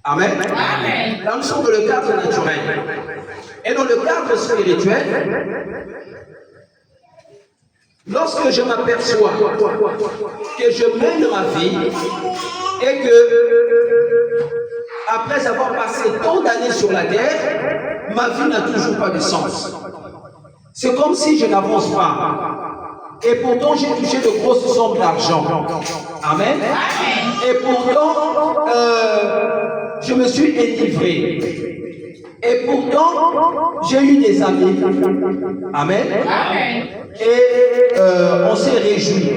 Amen. Amen. Là, nous sommes dans le cadre naturel. Et dans le cadre spirituel, lorsque je m'aperçois que je mène ma vie et que, après avoir passé tant d'années sur la terre, ma vie n'a toujours pas de sens. C'est comme si je n'avance pas. Et pourtant, j'ai touché de grosses sommes d'argent. Amen. Et pourtant, je me suis délivré. Et pourtant, j'ai eu des amis. Amen. Et on s'est réjoui.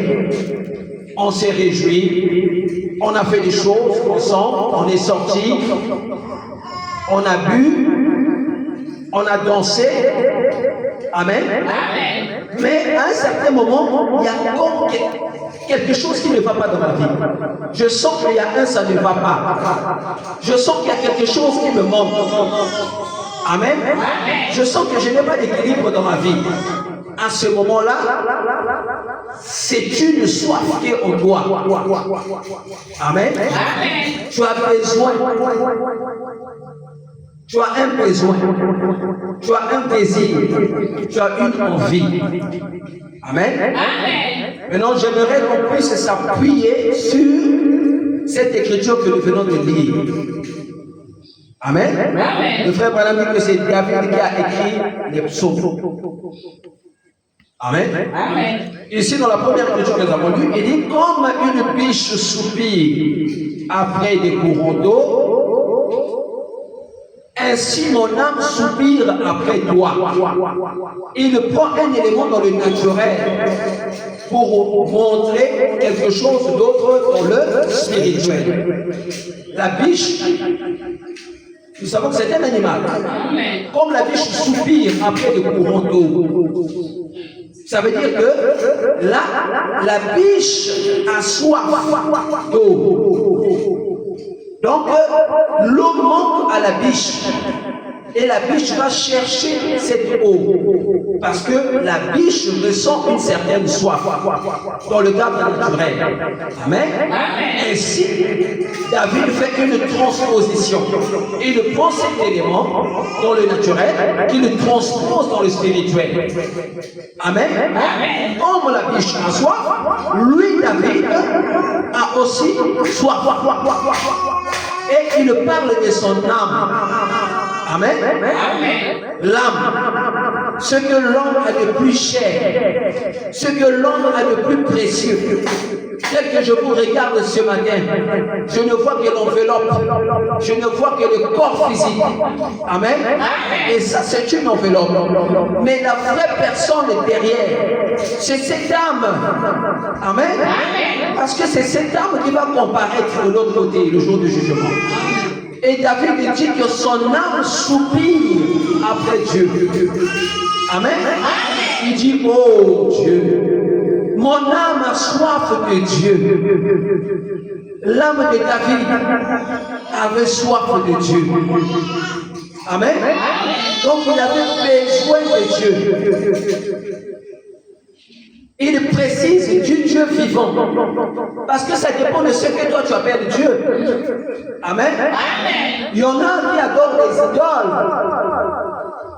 On s'est réjoui. On a fait des choses ensemble. On est sortis. On a bu. On a dansé. Amen. Mais à un certain moment, il y a comme quelque chose qui ne va pas dans ma vie. Je sens qu'il y a ça ne va pas. Je sens qu'il y a quelque chose qui me manque. Amen. Je sens que je n'ai pas d'équilibre dans ma vie. À ce moment-là, c'est une soif qui est en toi. Amen. Tu as besoin. Tu as un besoin, tu as un désir, tu as une envie. Amen. Maintenant, j'aimerais qu'on puisse s'appuyer sur cette écriture que nous venons de lire. Amen. Le frère Branham dit que c'est David qui a écrit les psaumes. Amen. Ici, dans la première écriture que nous avons lue, il dit comme une biche soupire après des courants d'eau, ainsi mon âme soupire après toi. Il prend un élément dans le naturel pour montrer quelque chose d'autre dans le spirituel. La biche, nous savons que c'est un animal. Comme la biche soupire après des courants d'eau, ça veut dire que là, la biche a soif d'eau. Donc, l'eau manque à la biche. Et la biche va chercher cette eau. Parce que la biche ressent une certaine soif dans le cadre naturel. Amen. Ainsi, David fait une transposition. Il prend cet élément dans le naturel, qu'il le transpose dans le spirituel. Amen. Comme la biche a soif, lui, David, a aussi soif. Et il parle de son âme. Amen. L'âme. Ce que l'homme a de plus cher. Ce que l'homme a de plus précieux. Tel que je vous regarde ce matin, je ne vois que l'enveloppe. Je ne vois que le corps physique. Amen. Et ça, c'est une enveloppe. Mais la vraie personne derrière, c'est cette âme. Amen. Parce que c'est cette âme qui va comparaître de l'autre côté le jour du jugement. Et David dit que son âme soupire après Dieu. Amen. Il dit, oh Dieu, mon âme a soif de Dieu. L'âme de David avait soif de Dieu. Amen. Donc il avait besoin de Dieu. Il précise du Dieu vivant. Parce que ça dépend de ce que toi tu appelles Dieu. Amen. Il y en a qui adorent les idoles.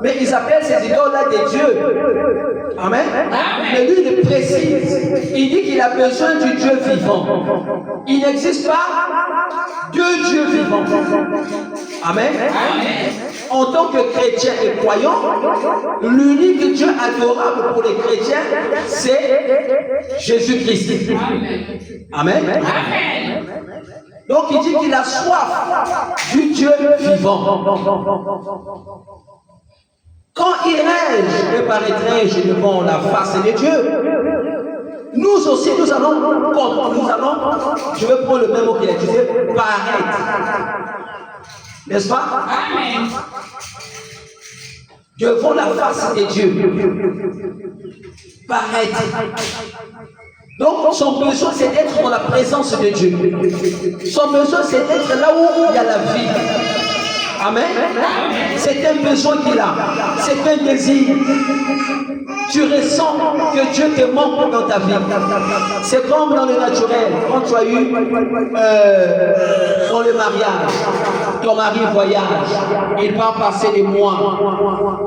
Mais ils appellent ces idoles-là des dieux. Amen. Mais lui, il précise. Il dit qu'il a besoin du Dieu vivant. Il n'existe pas deux dieux vivants. Amen. En tant que chrétien et croyant, l'unique Dieu adorable pour les chrétiens, c'est Jésus-Christ. Amen. Donc il dit qu'il a soif du Dieu vivant. Quand irai-je et paraîtrai-je devant la face de Dieu? Nous aussi, nous allons, je vais prendre le même mot qu'il a utilisé, paraître. N'est-ce pas? Amen. Devant la face de Dieu. Paraître. Donc, son besoin, c'est d'être dans la présence de Dieu. Son besoin, c'est d'être là où il y a la vie. Amen. C'est un besoin qu'il a. C'est un désir. Tu ressens que Dieu te manque dans ta vie. C'est comme dans le naturel. Quand tu as eu dans le mariage, ton mari voyage, il part passer des mois.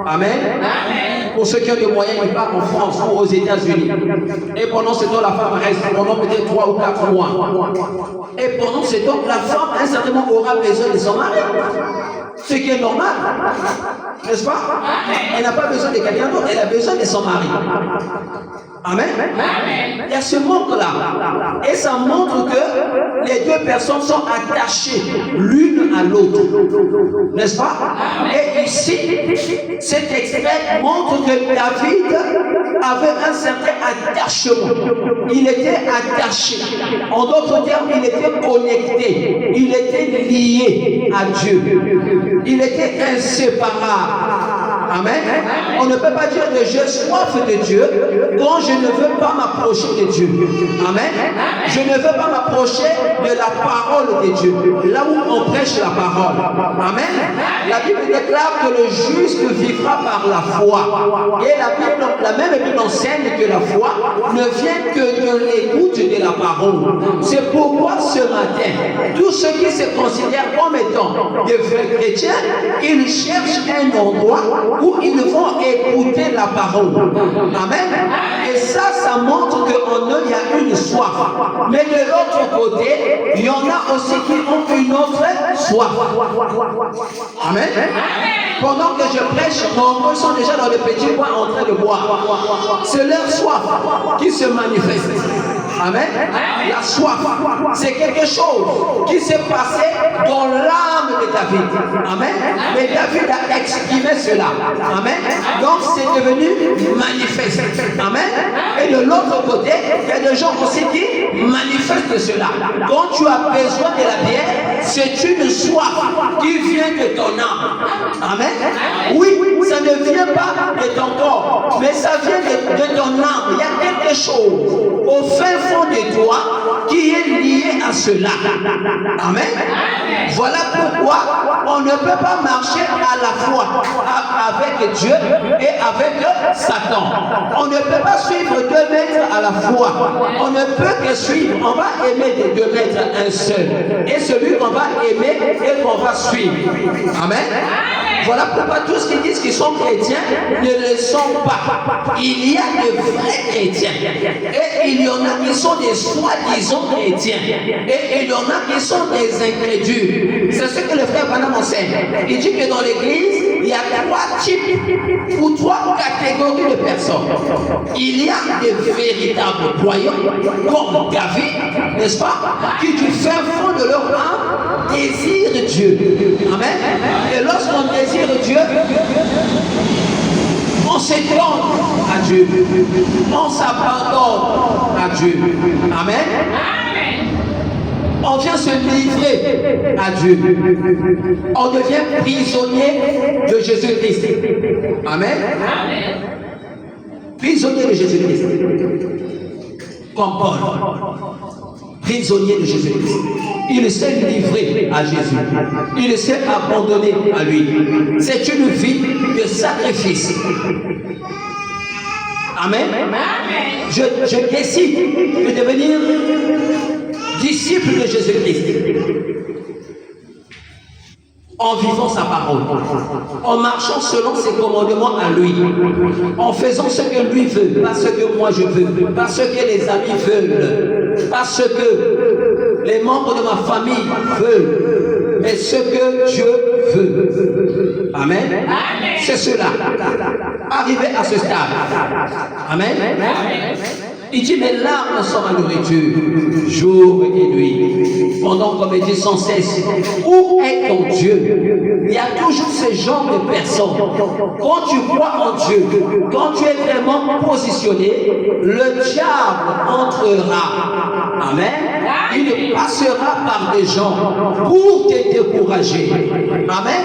Amen. Pour ceux qui ont des moyens, il part en France ou aux États-Unis. Et pendant ce temps, la femme reste pendant peut-être 3 ou 4 mois. Et pendant ce temps, la femme, certainement, aura besoin de son mari. Ce qui est normal, n'est-ce pas? Elle n'a pas besoin de quelqu'un d'autre, elle a besoin de son mari. Amen. Il y a ce manque-là. Et ça montre que les deux personnes sont attachées l'une à l'autre. N'est-ce pas? Et ici, cet extrait montre que David avait un certain attachement. Il était attaché. En d'autres termes, il était connecté. Il était lié à Dieu. Il était inséparable. Amen. On ne peut pas dire que j'ai soif de Dieu quand je ne veux pas m'approcher de Dieu. Amen. Je ne veux pas m'approcher de la parole de Dieu. Là où on prêche la parole. Amen. La Bible déclare que le juste vivra par la foi. Et la même Bible enseigne que la foi ne vient que de l'écoute de la parole. C'est pourquoi ce matin, tous ceux qui se considèrent comme étant des vrais chrétiens, ils cherchent un endroit où ils vont écouter la parole. Amen. Et ça montre qu'en eux, il y a une soif. Mais de l'autre côté, il y en a aussi qui ont une autre soif. Amen. Pendant que je prêche, nombreux sont déjà dans le petit coin en train de boire. C'est leur soif qui se manifeste. Amen. La soif, c'est quelque chose qui s'est passé dans l'âme de David. Amen. Mais David a exprimé cela. Amen. Donc c'est devenu manifeste. Amen. Et de l'autre côté, il y a des gens aussi qui manifestent cela. Quand tu as besoin de la bière, c'est une soif qui vient de ton âme. Amen. Oui, ça ne vient pas de ton corps, mais ça vient de ton âme. Il y a quelque chose au fin fond de toi qui est lié à cela. Amen. Voilà pourquoi on ne peut pas marcher à la fois avec Dieu et avec Satan. On ne peut pas suivre 2 maîtres à la fois. On ne peut que suivre. On va aimer des 2 maîtres un seul. Et celui qu'on va aimer et qu'on va suivre. Amen. Voilà pourquoi tous qui disent qu'ils sont chrétiens ne le sont pas. Il y a de vrais chrétiens. Et il y en a qui sont des soi-disant chrétiens. Et il y en a qui sont des incrédules. C'est ce que le frère Branham enseigne. Il dit que dans l'église, il y a 3 types ou 3 catégories de personnes. Il y a des véritables croyants, comme David, n'est-ce pas, qui du fin fond de leur âme désirent Dieu. Amen. Et lorsqu'on désire Dieu, on s'étend à Dieu. On s'abandonne à Dieu. Amen. On vient se livrer à Dieu. On devient prisonnier de Jésus-Christ. Amen. Prisonnier de Jésus-Christ. Comme Paul. Prisonnier de Jésus-Christ. Il s'est livré à Jésus. Il s'est abandonné à lui. C'est une vie de sacrifice. Amen. Je décide de devenir disciple de Jésus-Christ. En vivant sa parole, en marchant selon ses commandements à lui, en faisant ce que lui veut, pas ce que moi je veux, pas ce que les amis veulent, pas ce que les membres de ma famille veulent, mais ce que Dieu veut. Amen. C'est cela. Arrivé à ce stade. Amen. Il dit, mes larmes sont ma nourriture, jour et nuit. Pendant qu'on me dit sans cesse, où est ton Dieu? Il y a toujours ce genre de personnes. Quand tu crois en Dieu, quand tu es vraiment positionné, le diable entrera. Amen. Il passera par des gens pour te décourager. Amen.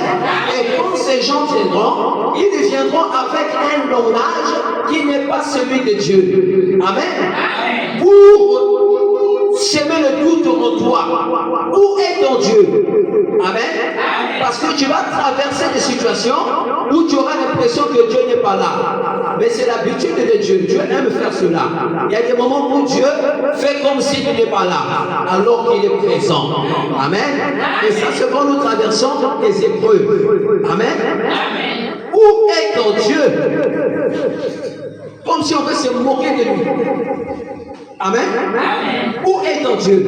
Et quand ces gens viendront, ils viendront avec un langage qui n'est pas celui de Dieu. Amen. Pour semer le doute en toi. Où est ton Dieu? Amen. Parce que tu vas traverser des situations où tu auras l'impression que Dieu n'est pas là. Mais c'est l'habitude de Dieu. Dieu aime faire cela. Il y a des moments où Dieu fait comme s'il n'est pas là, alors qu'il est présent. Amen. Et ça, c'est quand nous traversons des épreuves. Amen. Où est ton Dieu? Comme si on veut se moquer de lui. Amen. Où est ton Dieu?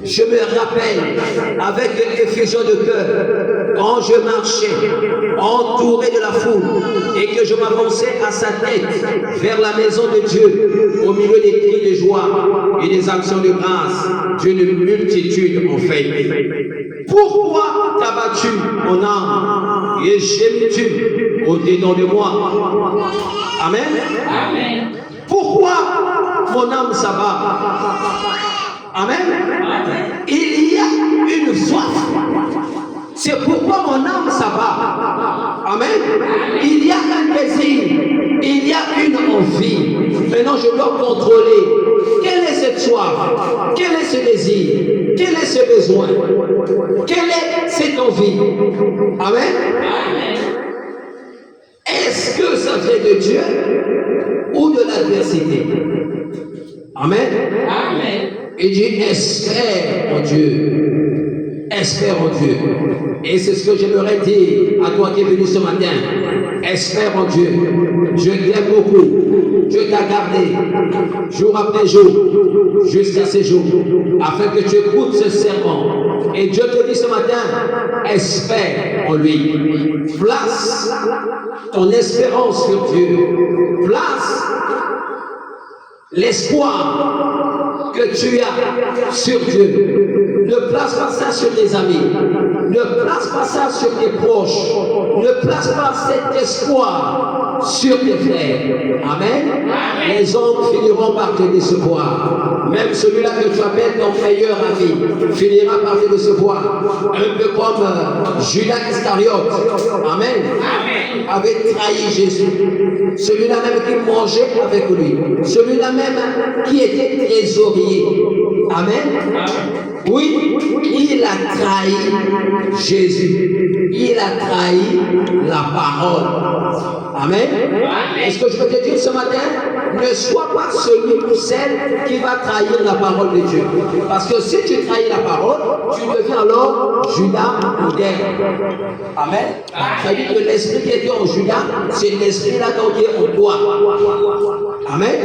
Je me rappelle avec une effusion de cœur quand je marchais entouré de la foule et que je m'avançais à sa tête vers la maison de Dieu au milieu des cris de joie et des actions de grâce d'une multitude en fait. Pourquoi t'as battu mon âme et gémis-tu au-dedans de moi? Amen. Pourquoi mon âme s'abat? Amen. Il y a une soif. C'est pourquoi mon âme s'abat. Amen. Il y a un désir. Il y a une envie. Maintenant, je dois contrôler. Quelle est cette soif? Quel est ce désir? Quel est ce besoin? Quelle est cette envie? Amen. Est-ce que ça vient de Dieu ou de l'adversité? Amen. Il dit espère en Dieu. Espère en Dieu. Et c'est ce que j'aimerais dire à toi qui es venu ce matin. Espère en Dieu. Dieu t'aime beaucoup. Dieu t'a gardé jour après jour jusqu'à ce jour afin que tu écoutes ce serment. Et Dieu te dit ce matin, espère en lui. Place ton espérance sur Dieu. Place l'espoir que tu as sur Dieu. Ne place pas ça sur tes amis. Ne place pas ça sur tes proches. Ne place pas cet espoir sur tes frères. Amen. Les hommes finiront par te décevoir. Même celui-là que tu appelles ton meilleur ami finira par te décevoir. Un peu comme Judas Iscariote. Amen. Avait trahi Jésus. Celui-là même qui mangeait avec lui. Celui-là même qui était trésorier. Amen. Oui, il a trahi Jésus. Il a trahi la parole. Amen. Est-ce que je peux te dire ce matin, ne sois pas celui ou celle qui va trahir la parole de Dieu. Parce que si tu trahis la parole, tu deviens alors Judas moderne. Amen. Ça veut dire que l'esprit qui était en Judas, c'est l'esprit là qui est en toi. Amen.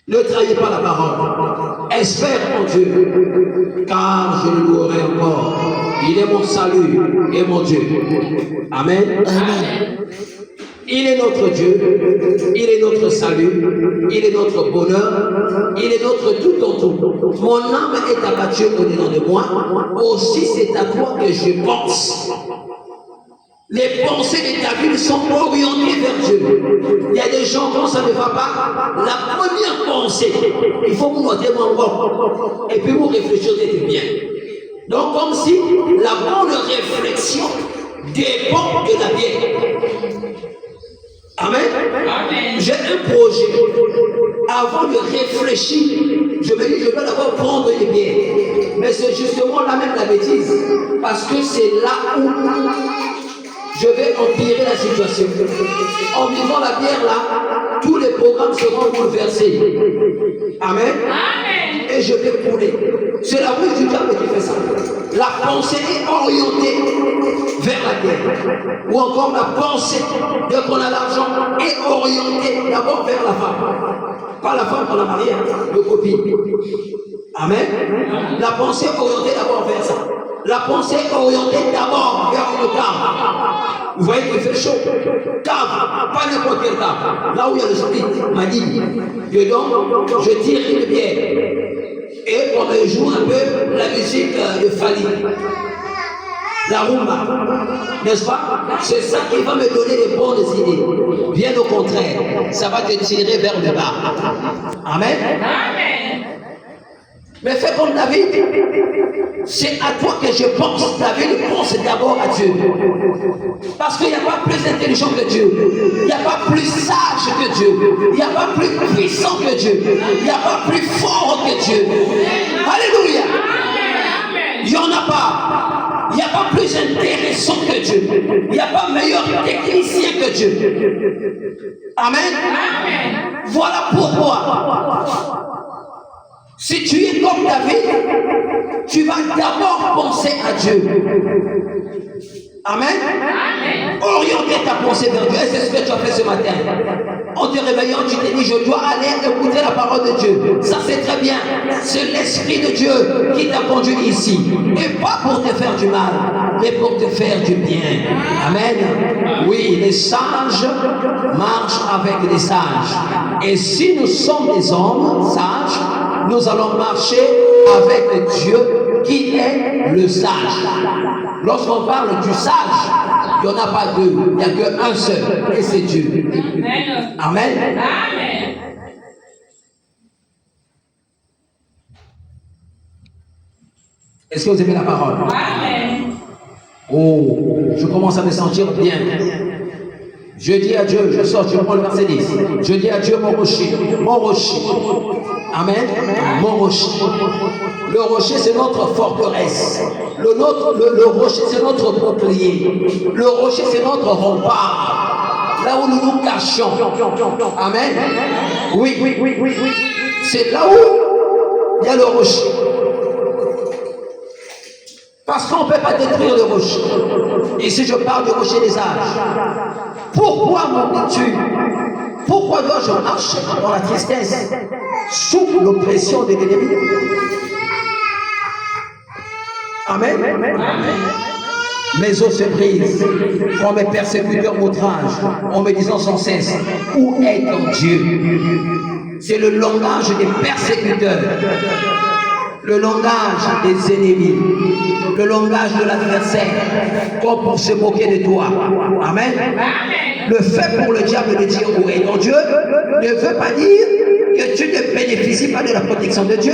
Ne trahis pas la parole. Espère en Dieu, car je le louerai encore. Il est mon salut et mon Dieu. Amen. Il est notre Dieu, il est notre salut, il est notre bonheur, il est notre tout en tout. Mon âme est abattue au-dedans de moi, aussi c'est à toi que je pense. Les pensées de ta vie sont orientées vers Dieu. Il y a des gens, quand ça ne va pas, la première pensée, il faut vous noter mon corps, et puis vous réfléchissez bien. Donc, comme si la bonne réflexion dépend de la bière. Amen. J'ai un projet. Avant de réfléchir, je me dis, je dois d'abord prendre les bières. Mais c'est justement là même la bêtise. Parce que c'est là où je vais empirer la situation. En buvant la bière là, tous les programmes seront bouleversés. Amen. Et je vais couler. C'est la ruse du diable qui fait ça. La pensée est orientée vers la bière. Ou encore la pensée, dès qu'on a l'argent, est orientée d'abord vers la femme. Pas la femme qu'on a mariée, le copine. Amen. La pensée est orientée d'abord vers ça. La pensée est orientée d'abord vers une cave. Vous voyez qu'il fait chaud. Cave, pas n'importe quelle cave. Là où il y a le split, m'a dit. Dedans, je tire une bière. Et on me joue un peu la musique de Fali. La rumba. N'est-ce pas? C'est ça qui va me donner les bonnes idées. Bien au contraire, ça va te tirer vers le bas. Amen. Mais fais comme David. C'est à toi que je pense. David pense d'abord à Dieu. Parce qu'il n'y a pas plus intelligent que Dieu. Il n'y a pas plus sage que Dieu. Il n'y a pas plus puissant que Dieu. Il n'y a pas plus fort que Dieu. Alléluia. Il n'y en a pas. Il n'y a pas plus intéressant que Dieu. Il n'y a pas meilleur technicien que Dieu. Amen. Voilà pourquoi, si tu es comme David, tu vas d'abord penser à Dieu. Amen. Orienter ta pensée vers Dieu. Et c'est ce que tu as fait ce matin. En te réveillant, tu t'es dit, je dois aller écouter la parole de Dieu. Ça, c'est très bien. C'est l'Esprit de Dieu qui t'a conduit ici. Et pas pour te faire du mal, mais pour te faire du bien. Amen. Oui, les sages marchent avec les sages. Et si nous sommes des hommes sages, nous allons marcher avec Dieu qui est le sage. Lorsqu'on parle du sage, il n'y en a pas deux, il n'y a qu'un seul, et c'est Dieu. Amen. Amen. Est-ce que vous aimez la parole? Amen. Oh, je commence à me sentir bien. Je dis à Dieu, je sors, je prends le verset 10. Je dis à Dieu, mon rocher, mon rocher. Amen. Mon rocher. Le rocher, c'est notre forteresse. Le rocher, c'est notre bouclier. Le rocher, c'est notre rempart. Là où nous nous cachons. Amen. Oui. C'est là où il y a le rocher. Parce qu'on ne peut pas détruire le rocher. Ici, je parle du rocher des âges. Pourquoi m'oublies-tu? Pourquoi dois-je marcher dans la tristesse sous l'oppression de l'ennemi? Amen. Mes os se brisent quand mes persécuteurs m'outragent en me disant sans cesse, où est ton Dieu? C'est le langage des persécuteurs, le langage des ennemis, le langage de l'adversaire, comme pour se moquer de toi. Amen. Le fait pour le diable de dire où est ton Dieu ne veut pas dire que tu ne bénéficies pas de la protection de Dieu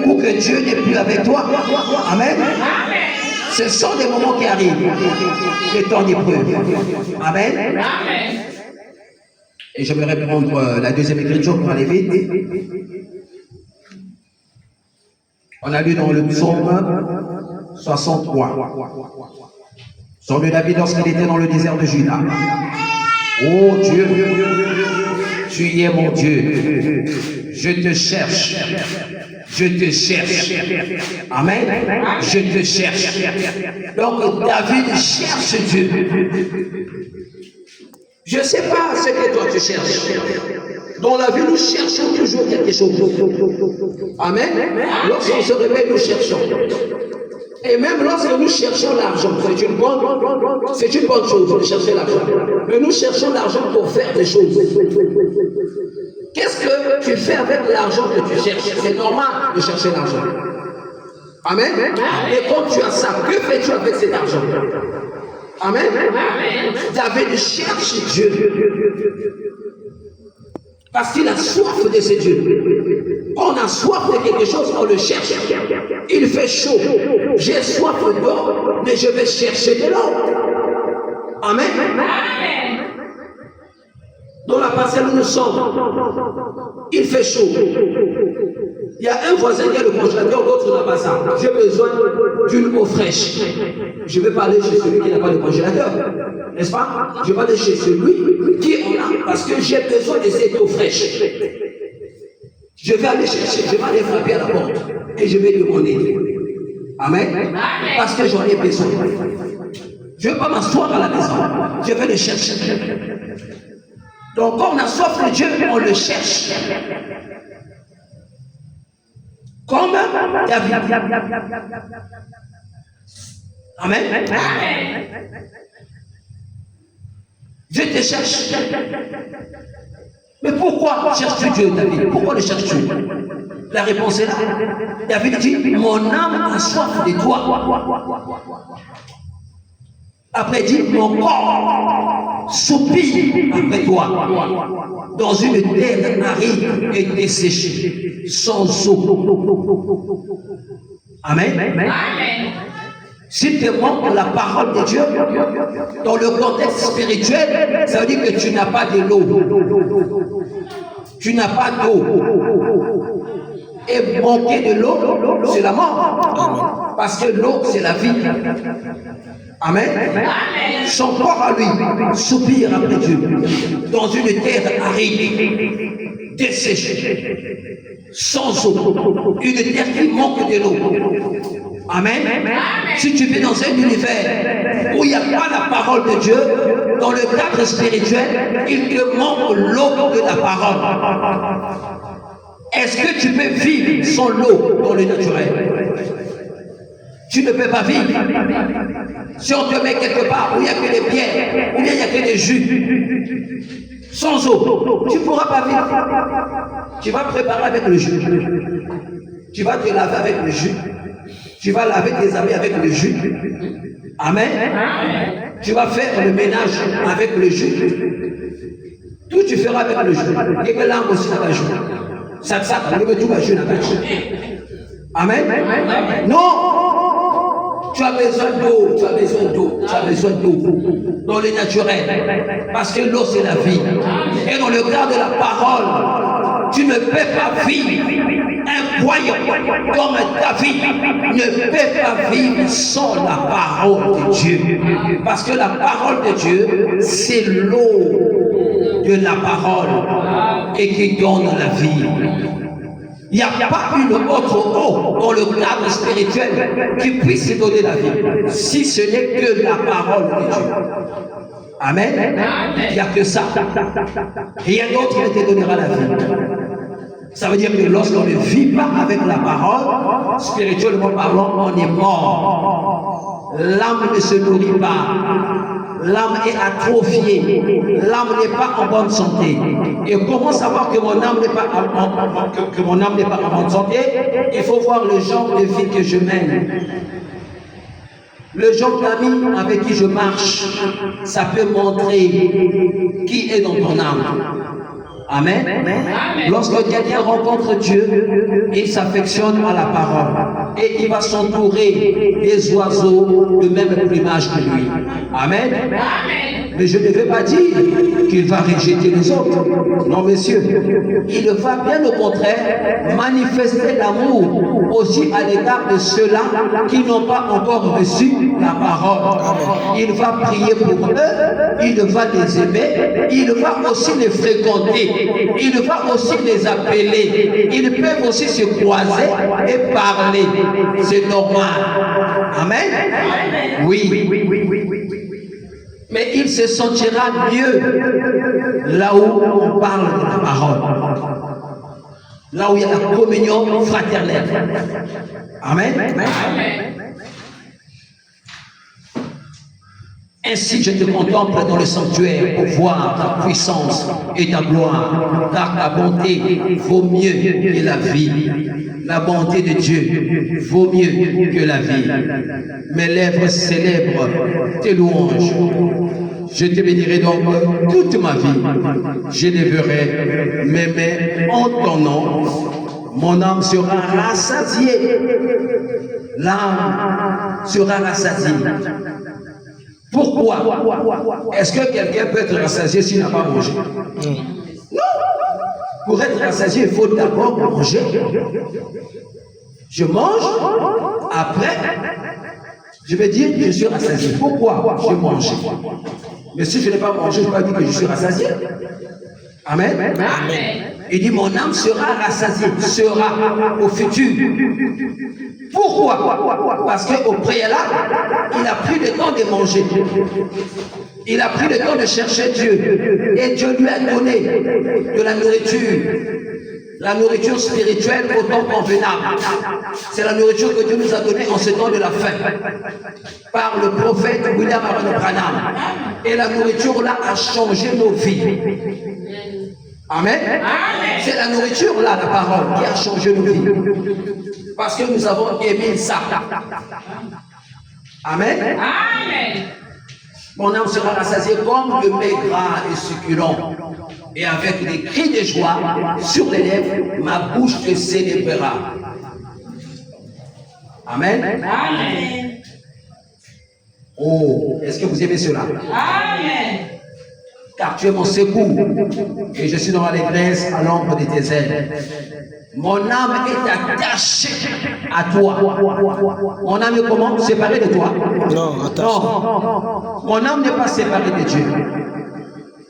ou que Dieu n'est plus avec toi. Amen. Ce sont des moments qui arrivent, des temps d'épreuve. Amen. Et j'aimerais prendre la deuxième écriture pour aller vite. On a lu dans le psaume 63. Psaume de David lorsqu'il était dans le désert de Juda. Oh Dieu, tu es mon Dieu. Je te cherche. Je te cherche. Amen. Je te cherche. Donc David cherche Dieu. Je ne sais pas ce que toi tu cherches. Dans la vie, nous cherchons toujours quelque chose. Amen. Lorsqu'on se réveille, nous cherchons. Et même lorsque nous cherchons l'argent, c'est une bonne chose de chercher l'argent. Mais nous cherchons l'argent pour faire des choses. Qu'est-ce que tu fais avec l'argent que tu cherches? C'est normal de chercher l'argent. Amen. Et quand tu as ça, que fais-tu avec cet argent? Amen. David cherche Dieu. Parce qu'il a soif de ce Dieu. Quand on a soif de quelque chose, on le cherche. Il fait chaud. J'ai soif d'eau, mais je vais chercher de l'eau. Amen. Dans la parcelle où nous sommes, il fait chaud. Il y a un voisin qui a le congélateur, l'autre n'a pas ça. J'ai besoin d'une eau fraîche. Je ne vais pas aller chez celui qui n'a pas de congélateur. N'est-ce pas? Je vais aller chez celui qui en a, parce que j'ai besoin de cette eau fraîche. Je vais aller chercher, je vais aller frapper à la porte et je vais demander. Amen. Parce que j'en ai besoin. Je ne vais pas m'asseoir à la maison. Je vais le chercher. Donc quand on a soif de Dieu, on le cherche. Comme David. Amen. Dieu te cherche. Mais pourquoi cherches-tu Dieu, David? Pourquoi le cherches-tu? La réponse est là. David dit, mon âme a soif de toi. Après, il dit, mon corps soupire après toi. Dans une terre aride et desséchée, sans eau. Amen. Si tu manques la parole de Dieu, dans le contexte spirituel, ça veut dire que tu n'as pas de l'eau. Tu n'as pas d'eau. Et manquer de l'eau, c'est la mort. Parce que l'eau, c'est la vie. Amen. Son corps à lui soupire après Dieu. Dans une terre aride, desséchée, sans eau. Une terre qui manque de l'eau. Amen. Si tu vis dans un univers où il n'y a pas la parole de Dieu, dans le cadre spirituel, il te manque l'eau de la parole. Est-ce que tu peux vivre sans l'eau dans le naturel? Tu ne peux pas vivre. Si on te met quelque part où il n'y a que des pierres, ou bien il n'y a que des jus, sans eau, tu ne pourras pas vivre. Tu vas préparer avec le jus. Tu vas te laver avec le jus. Tu vas laver tes habits avec le jus. Amen. Tu vas faire le ménage avec le jus. Tout tu feras avec le jus. Et que l'âme aussi n'a pas joué. Ça, tout va jouer. Amen. Non. Tu as besoin d'eau, tu as besoin d'eau, tu as besoin d'eau dans le naturel. Parce que l'eau, c'est la vie. Et dans le cadre de la parole, tu ne peux pas vivre. Un royaume comme David ne peut pas vivre sans la parole de Dieu. Parce que la parole de Dieu, c'est l'eau de la parole et qui donne la vie. Il n'y a pas une autre eau dans le cadre spirituel qui puisse donner la vie, si ce n'est que la parole de Dieu. Amen. Il n'y a que ça. Rien d'autre qui te donnera la vie. Ça veut dire que lorsqu'on ne vit pas avec la parole, spirituellement parlant, on est mort. L'âme ne se nourrit pas. L'âme est atrophiée. L'âme n'est pas en bonne santé. Et comment savoir que mon âme n'est pas en bonne santé? Il faut voir le genre de vie que je mène. Le genre d'amis avec qui je marche, ça peut montrer qui est dans ton âme. Amen. Lorsque quelqu'un rencontre Dieu, il s'affectionne à la parole. Et il va s'entourer des oiseaux de même plumage que lui. Amen. Mais je ne veux pas dire qu'il va rejeter les autres. Non, messieurs. Il va bien au contraire manifester l'amour aussi à l'égard de ceux-là qui n'ont pas encore reçu la parole. Il va prier pour eux, il va les aimer, il va aussi les fréquenter. Il va aussi les appeler. Ils peuvent aussi se croiser et parler. C'est normal. Amen. Oui. Mais il se sentira mieux là où on parle de la parole. Là où il y a la communion fraternelle. Amen. Ainsi je te contemple dans le sanctuaire pour voir ta puissance et ta gloire, car ta bonté vaut mieux que la vie. La bonté de Dieu vaut mieux que la vie. Mes lèvres célèbrent tes louanges. Je te bénirai donc toute ma vie. Je lèverai mes mains en ton nom. Mon âme sera rassasiée. L'âme sera rassasiée. Pourquoi? Est-ce que quelqu'un peut être rassasié s'il n'a pas mangé? Non. Pour être rassasié, il faut d'abord manger. Je mange, après, je vais dire que je suis rassasié. Pourquoi? Je mange. Mais si je n'ai pas mangé, je ne vais pas dire que je suis rassasié. Amen. Il dit, mon âme sera rassasiée, sera au futur. Pourquoi? Parce qu'au préalable, il a pris le temps de manger. Il a pris le temps de chercher Dieu. Et Dieu lui a donné de la nourriture. La nourriture spirituelle au temps convenable. C'est la nourriture que Dieu nous a donnée en ce temps de la faim. Par le prophète William Branham. Et la nourriture là a changé nos vies. Amen. C'est la nourriture là, la parole, qui a changé nos vies. Parce que nous avons aimé ça. Amen. Mon âme sera rassasiée comme le mets gras et succulent. Et avec des cris de joie sur les lèvres, ma bouche te célébrera. Amen. Oh, est-ce que vous aimez cela? Amen. car tu es mon secours, et je suis dans la détresse à l'ombre de tes ailes. Mon âme est attachée à toi. Mon âme est comment? Séparée de toi? Non, attachée. Non, mon âme n'est pas séparée de Dieu.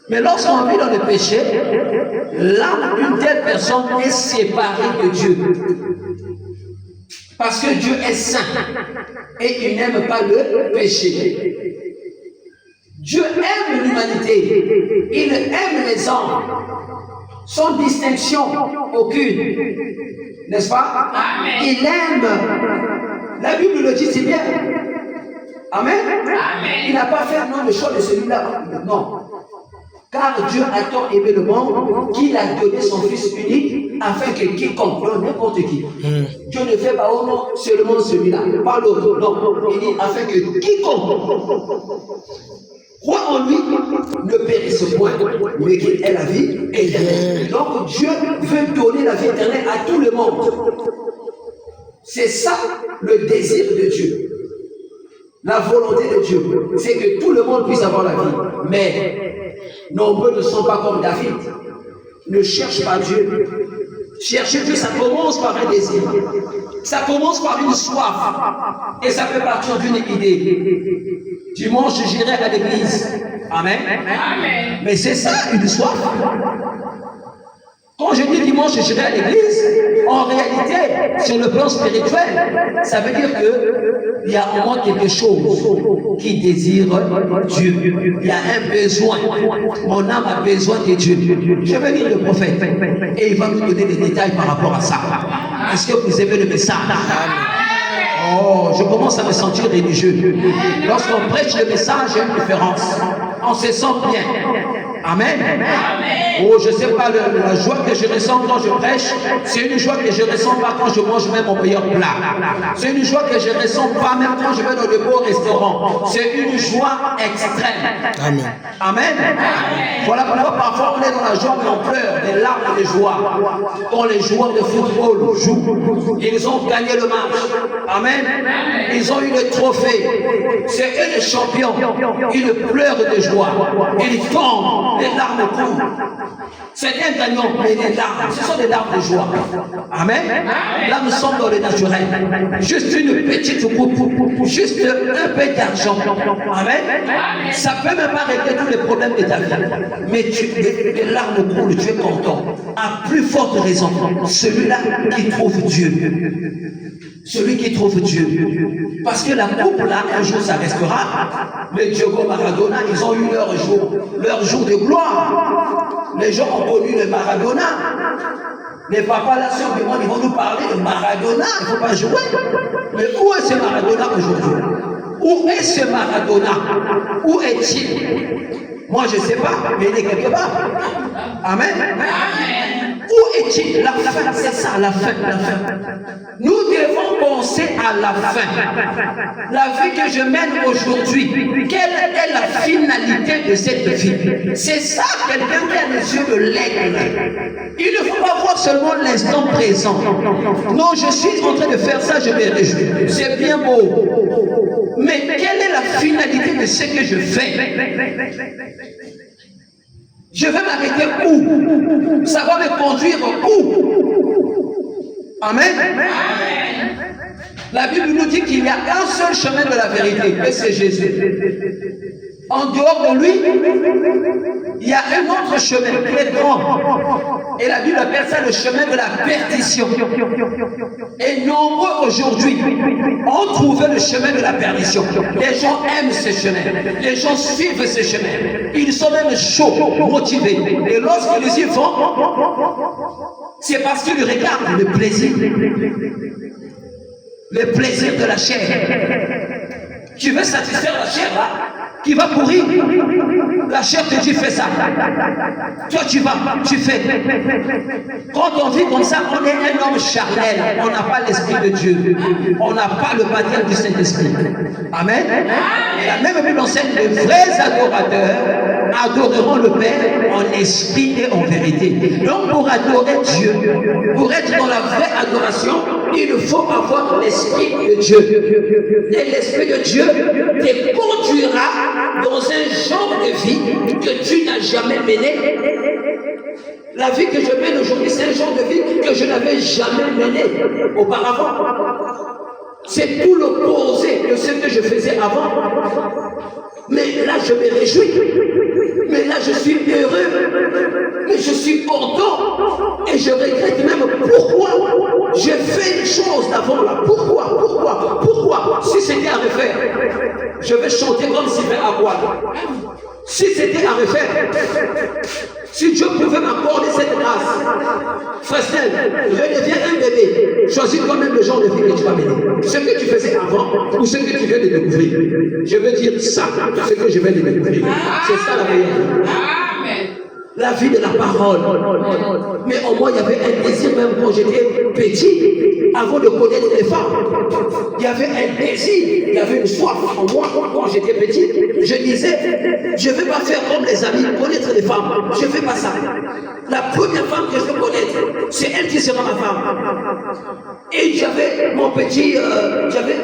Mais lorsqu'on vit dans le péché, l'âme d'une telle personne est séparée de Dieu. Parce que Dieu est saint et il n'aime pas le péché. Dieu aime l'humanité, il aime les hommes, sans distinction aucune, n'est-ce pas? Amen. Il aime, la Bible le dit si bien. Amen. Amen. Il n'a pas fait non le choix de celui-là, non. Car Dieu a tant aimé le monde qu'il a donné son Fils unique afin que quiconque, non, n'importe qui, Dieu ne fait pas au nom seulement celui-là, pas l'autre, non. Il dit afin que quiconque croit en lui ne périsse point, mais qu'il ait la vie éternelle. Donc Dieu veut donner la vie éternelle à tout le monde. C'est ça le désir de Dieu. La volonté de Dieu, c'est que tout le monde puisse avoir la vie. Mais nombreux ne sont pas comme David. Ne cherche pas Dieu. Chercher Dieu, ça commence par un désir. Ça commence par une soif. Et ça peut partir d'une idée. Dimanche, j'irai à l'église. Amen. Amen. Mais c'est ça, une soif. Quand je dis dimanche, j'irai à l'église, en réalité, sur le plan spirituel, ça veut dire qu'il y a au moins quelque chose qui désire Dieu. Il y a un besoin. Mon âme a besoin de Dieu. Je vais lire le prophète et il va nous donner des détails par rapport à ça. Est-ce que vous aimez le message? Oh, je commence à me sentir religieux. Lorsqu'on prêche le message, il y a une différence. On se sent bien. Amen. Oh, je ne sais pas, la joie que je ressens quand je prêche, c'est une joie que je ne ressens pas quand je mange même mon meilleur plat. C'est une joie que je ne ressens pas même quand je vais dans de beaux restaurants. C'est une joie extrême. Amen. Amen. Voilà pourquoi parfois on est dans la joie mais on pleure, des larmes de joie. Quand les joueurs de football jouent, ils ont gagné le match. Amen. Ils ont eu le trophée. C'est eux les champions. Ils pleurent de joie. Ils tombent, les larmes coulent. C'est un gagnant, mais les larmes, ce sont des larmes de joie. Amen. Là, nous sommes dans le naturel. Juste une petite coupe, juste un peu d'argent. Amen. Ça peut même pas régler tous les problèmes de ta vie. Mais les larmes coulent, tu es content. À plus forte raison, celui-là qui trouve Dieu. Celui qui trouve Dieu. Parce que la coupe là, un jour ça restera. Les Diogo Maradona, ils ont eu leur jour de gloire. Les gens ont connu le Maradona. Les papas là, sur le monde, ils vont nous parler de Maradona, il ne faut pas jouer. Mais où est ce Maradona aujourd'hui? Où est ce Maradona? Où est-il? Moi je ne sais pas, mais il est quelque part. Amen. Où est-il? La fin, c'est ça, la fin. Nous devons penser à la fin. La vie que je mène aujourd'hui, quelle est la finalité de cette vie? C'est ça, quelqu'un qui a les yeux de l'aigle. Il ne faut pas voir seulement l'instant présent. Non, je suis en train de faire ça, je me réjouis. C'est bien beau. Mais quelle est la finalité de ce que je fais? Je vais m'arrêter où? Ça va me conduire où? Amen. La Bible nous dit qu'il y a un seul chemin de la vérité, et c'est Jésus. En dehors de lui, il y a un autre chemin qui est grand. Et la Bible appelle ça le chemin de la perdition. Et nombreux aujourd'hui ont trouvé le chemin de la perdition. Les gens aiment ce chemin. Les gens suivent ce chemin. Ils sont même chauds, motivés. Et lorsqu'ils y vont, c'est parce qu'ils regardent le plaisir. Le plaisir de la chair. Tu veux satisfaire la chair là, qui va courir. La chair te dit fais ça. Toi tu vas, tu fais. Quand on vit comme ça, on est un homme charnel. On n'a pas l'esprit de Dieu. On n'a pas le baptême du Saint-Esprit. Amen. Et la même Bible enseigne les vrais adorateurs adoreront le Père en esprit et en vérité. Donc pour adorer Dieu, pour être dans la vraie adoration, il faut avoir l'Esprit de Dieu. Et l'Esprit de Dieu te conduira dans un genre de vie que tu n'as jamais mené. La vie que je mène aujourd'hui, c'est un genre de vie que je n'avais jamais mené auparavant. C'est tout l'opposé de ce que je faisais avant. Mais là, je me réjouis. Mais là, je suis heureux. Mais je suis content. Et je regrette même pourquoi j'ai fait les choses d'avant là. Pourquoi si c'était à refaire, je vais chanter comme Sylvain Agoual. Si c'était à refaire, si Dieu pouvait m'accorder cette grâce, Fresnel, redeviens un bébé. Choisis toi-même le genre de vie que tu vas mener. Ce que tu faisais avant ou ce que tu viens de découvrir. Je veux dire ça, ce que je viens de découvrir. C'est ça la meilleure. Amen. La vie de la parole. Mais au moins, il y avait un désir même quand j'étais petit, avant de connaître les femmes. Il y avait un désir, il y avait une soif en moi quand j'étais petit. Je disais, je ne vais pas faire comme les amis, connaître les femmes. Je ne fais pas ça. La première femme que je veux connaître, c'est elle qui sera ma femme. Et j'avais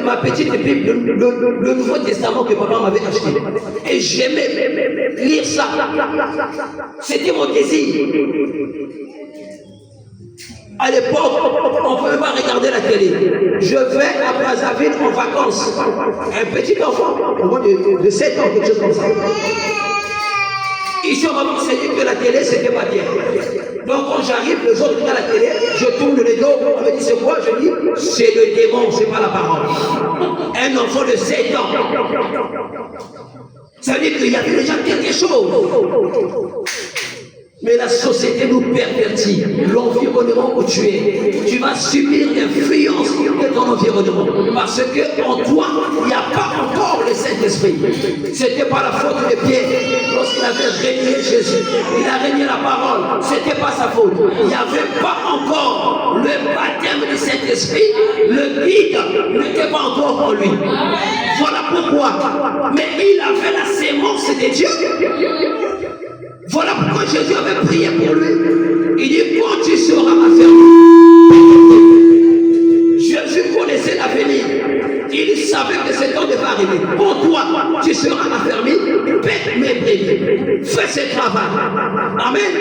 ma petite Bible, le Nouveau Testament que papa m'avait acheté. Et j'aimais lire ça. C'était mon désir. À l'époque, on ne pouvait pas regarder la télé. Je vais à Brazzaville en vacances. Un petit enfant, au moins de 7 ans, quelque chose comme ça. Ici, on m'a enseigné que la télé, c'était pas bien. Donc, quand j'arrive, les autres regardent la télé, je tourne le dos, on me dit c'est quoi? Je dis, c'est le démon, c'est pas la parole. Un enfant de 7 ans. Ça veut dire qu'il y avait déjà quelque chose. Mais la société nous pervertit. L'environnement où tu es, tu vas subir l'influence de ton environnement. Parce qu'en toi, il n'y a pas encore le Saint-Esprit. C'était pas la faute de Pierre. Lorsqu'il avait régné Jésus, il a régné la parole. C'était pas sa faute. Il n'y avait pas encore le baptême du Saint-Esprit. Le guide n'était pas encore en lui. Voilà pourquoi. Mais il avait la sémence de Dieu. Voilà pourquoi Jésus avait prié pour lui. Il dit, quand tu seras affermi. Jésus connaissait l'avenir. Il savait que ce temps devait arriver. Pour toi, tu seras affermi. Pète mes brebis. Fais ce travail. Amen.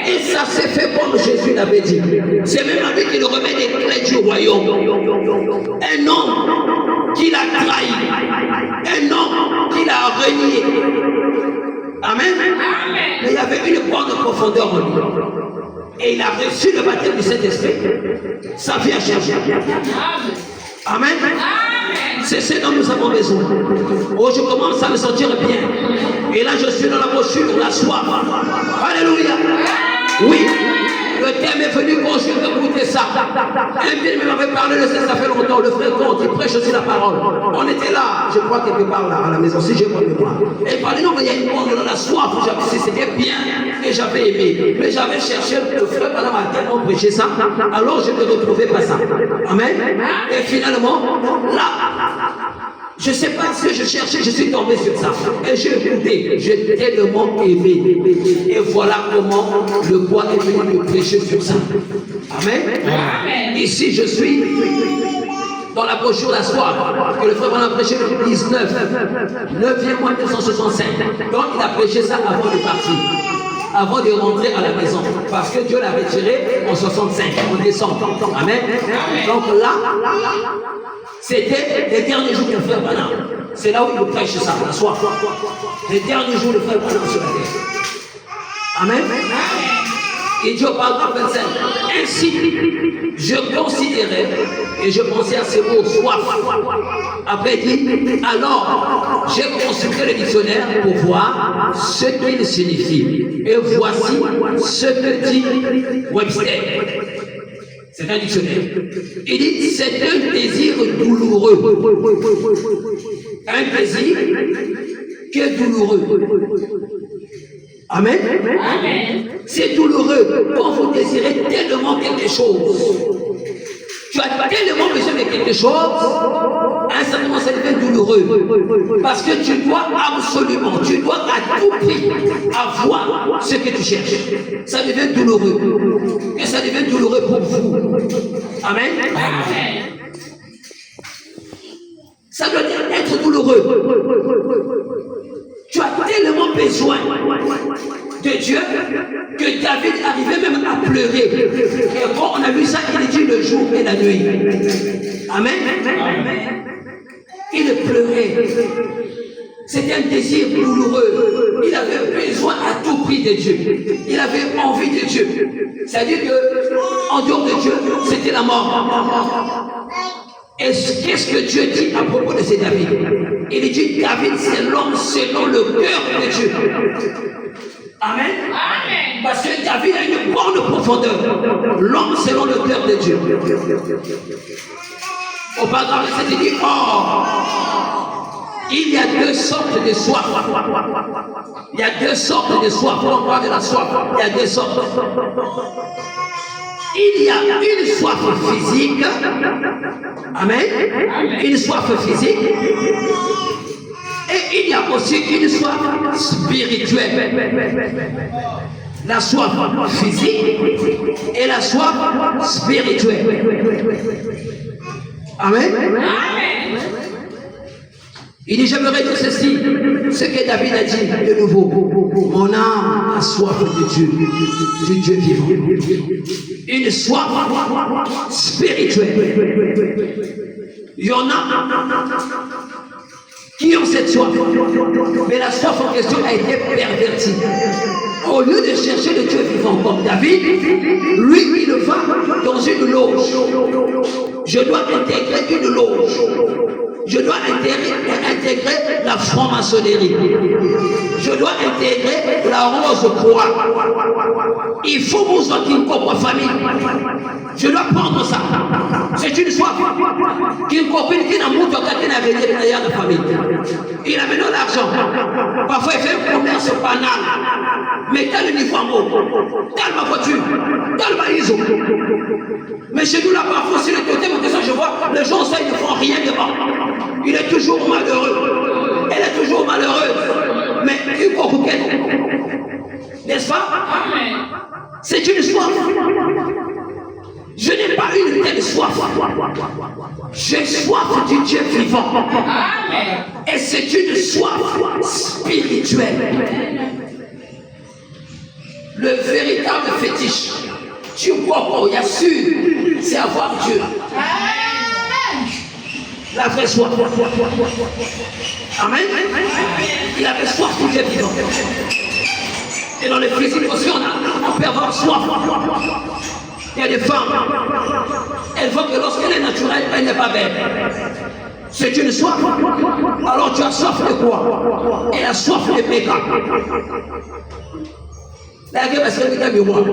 Et ça s'est fait comme Jésus l'avait dit. C'est même avec qu'il remet les clés du royaume. Un homme qui l'a trahi. Un homme qui l'a renié. Amen. Mais il y avait une grande profondeur en lui. Et il a reçu le baptême du Saint-Esprit. Sa vie a changé. Amen. C'est ce dont nous avons besoin. Oh, je commence à me sentir bien. Et là, je suis dans la brochure, la soif. Alléluia. Oui. Le thème est venu quand je vais écouter ça. Un bien m'avait parlé de ça, ça fait longtemps. Le frère Comte, il prêche aussi la parole. On était là, je crois quelque part là, à la maison, si j'ai pas mémoire. Et il parlait, non, mais il y a une bande dans la soif. C'était bien et j'avais aimé. Mais j'avais cherché le frère Madame a tellement prêché ça. Alors je ne retrouvais pas ça. Amen. Et finalement, là, je ne sais pas ce que je cherchais, je suis tombé sur ça. Et j'ai écouté, j'ai tellement aimé. Et voilà comment le bois est venu me prêcher sur ça. Amen. Ici, je suis dans la brochure La Soif, que le frère a prêché le 19, 9e mois 1965. Donc, il a prêché ça avant de partir. Avant de rentrer à la maison. Parce que Dieu l'a retiré en 65, en décembre. Amen. Donc là, c'était les derniers jours du frère Branham. C'est là où il prêche ça, la soif. Les derniers jours du frère Branham sur la terre. Amen. Et Dieu paragraphe 25. Ainsi, je considérais, et je pensais à ces mots, soif. Après, il dit, alors, j'ai consulté le dictionnaire pour voir ce qu'il signifie. Et voici ce que dit Webster. C'est un dictionnaire. Il dit, c'est un désir douloureux. Un désir qui est douloureux. Amen. C'est douloureux quand vous désirez tellement quelque chose. Tu as tellement besoin de quelque chose, à un certain moment ça devient douloureux. douloureux. Parce que tu dois absolument, tu dois à tout prix avoir ce que tu cherches. Ça devient douloureux. Et ça devient douloureux pour vous. Amen. Amen. Ça doit être douloureux. Tu as tellement besoin de Dieu que David arrivait même à pleurer. Et quand on a vu ça, il dit le jour et la nuit. Amen. Amen. Il pleurait. C'était un désir douloureux. Il avait besoin à tout prix de Dieu. Il avait envie de Dieu. C'est-à-dire qu'en dehors de Dieu, c'était la mort. Et qu'est-ce que Dieu dit à propos de ces David? Il dit David, c'est l'homme selon le cœur de Dieu. Amen. Amen. Parce que David a une bonne profondeur. L'homme selon le cœur de Dieu. Au paragraphe, c'était dit, il y a deux sortes de soif. Il y a deux sortes de soif. On parle de la soif. Il y a deux sortes. Il y a une soif physique. Amen. Une soif physique. Et il y a aussi une soif spirituelle. La soif physique et la soif spirituelle. Amen. Amen. Il dit, j'aimerais dire ceci, ce que David a dit de nouveau. Mon âme a soif de Dieu, du Dieu vivant. Une soif spirituelle. Il y en a qui ont cette soif. Mais la soif en question a été pervertie. Au lieu de chercher le Dieu vivant comme David, lui, il va dans une loge. Je dois intégrer une loge. Je dois intégrer la franc-maçonnerie. Je dois intégrer la rose-croix. Il faut vous en dire comme famille. Je dois prendre ça. C'est une soif. Qui copine qui n'a pas de famille. Il a maintenant l'argent. Parfois il fait un commerce banal. Mais t'as le niveau en haut. T'as ma voiture. T'as le baliso. Mais chez nous là, parfois c'est le côté, je vois, les gens ça, ils ne font rien devant. Il est toujours malheureux. Elle est toujours malheureuse. Mais une coquette. N'est-ce pas? C'est une soif. Je n'ai pas une telle soif. J'ai soif du Dieu vivant. Et c'est une soif spirituelle. Le véritable fétiche, tu vois, il y a sûr, c'est avoir Dieu. La vraie soif. Amen. Il avait soif du Dieu vivant. Et dans les physiques aussi, on peut avoir soif. Il y a des femmes, elles voient que lorsqu'elle est naturelle, elle n'est pas belle. C'est une soif. Alors tu as soif de quoi? Et la soif de péché. La gueule, parce qu'elle est un miroir.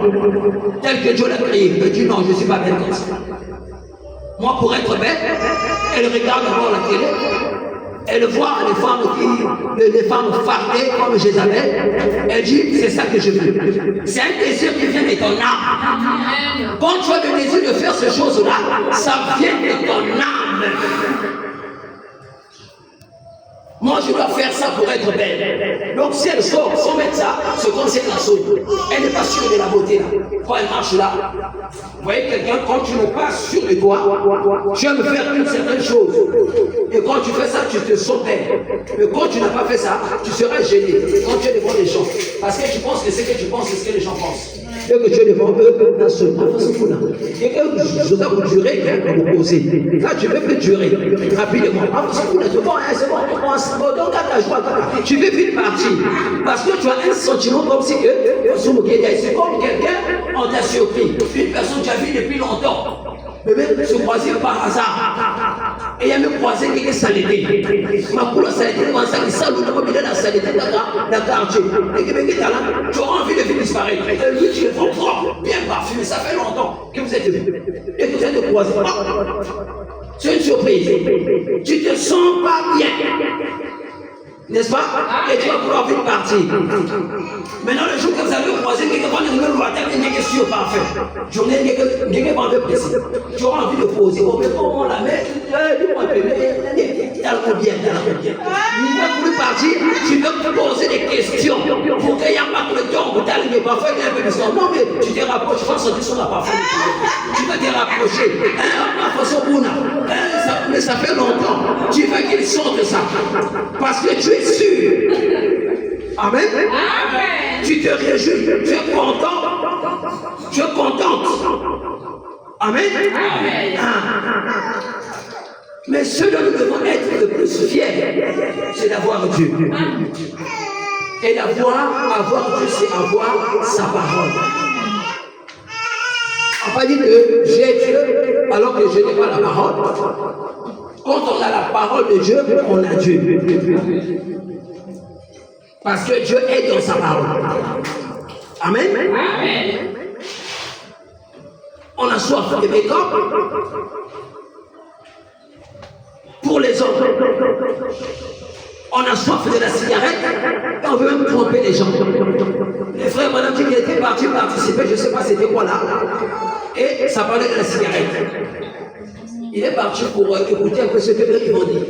Tel que Dieu l'a créé. Elle dit non, je ne suis pas belle comme ça. Moi, pour être belle, elle regarde devant la télé. Elle voit les femmes fardées comme Jézabel. Elle dit, c'est ça que je veux. C'est un désir qui vient de ton âme. Quand tu as le désir de faire ces choses-là, ça vient de ton âme. Moi, je dois faire ça pour être belle. Donc, si elle sort sans mettre ça, c'est comme si elle a sauté. Elle n'est pas sûre de la beauté là. Quand elle marche là, vous voyez quelqu'un, quand tu ne passes sur les doigts, tu vas me faire une certaine chose. Et quand tu fais ça, tu te sens belle. Mais quand tu n'as pas fait ça, tu seras gêné. Quand tu es devant les gens. Parce que tu penses que ce que tu penses, c'est ce que les gens pensent. Dès que tu es devant eux, d'un seul coup, et que je dois vous durer, vous poser. Là, tu ne peux plus durer rapidement. C'est bon, c'est bon. Tu veux vite partir. Parce que tu as un sentiment comme si c'est comme quelqu'un, on t'a surpris. Une personne que tu as vue depuis longtemps. Mais même se croiser par hasard. Et il y a même croisé qui est saleté. Ma poule a saleté, comme ça, qui salue comme il est la saleté dans le quartier. Et tu auras envie de faire disparaître. Et lui, tu le vois propre, bien parfumé. Ça fait longtemps que vous êtes venu. Et que vous êtes croisé. C'est une surprise. Tu te sens pas bien. N'est-ce pas? Et tu vas pouvoir vite partir. Maintenant, le jour que vous avez croisé, tu auras envie de poser. On la met, mon bien. Il va vouloir partir, tu veux te poser des questions pour qu'il n'y ait pas que le temps où tu as parfois il y a un peu de sang. Non, mais tu te rapproches, je pense que tu la parfois. Tu vas te rapprocher. Ma façon pour mais ça fait longtemps. Tu veux qu'il sorte ça. Parce que tu es sûr. Amen. Amen. Tu te réjouis, tu es content, tu es contente. Amen. Amen. Mais ce dont nous devons être le plus fiers, c'est d'avoir Dieu. Et avoir Dieu, c'est avoir sa parole. On va dire que j'ai Dieu alors que je n'ai pas la parole. Quand on a la parole de Dieu, on a Dieu. Parce que Dieu est dans sa parole. Amen. Amen. On a soif de make-up pour les hommes. On a soif de la cigarette et on veut même tromper les gens. Les frères, madame, qui étaient partis participer, je ne sais pas c'était quoi là, et ça parlait de la cigarette. Il est parti pour écouter un peu ce que ils vont dire.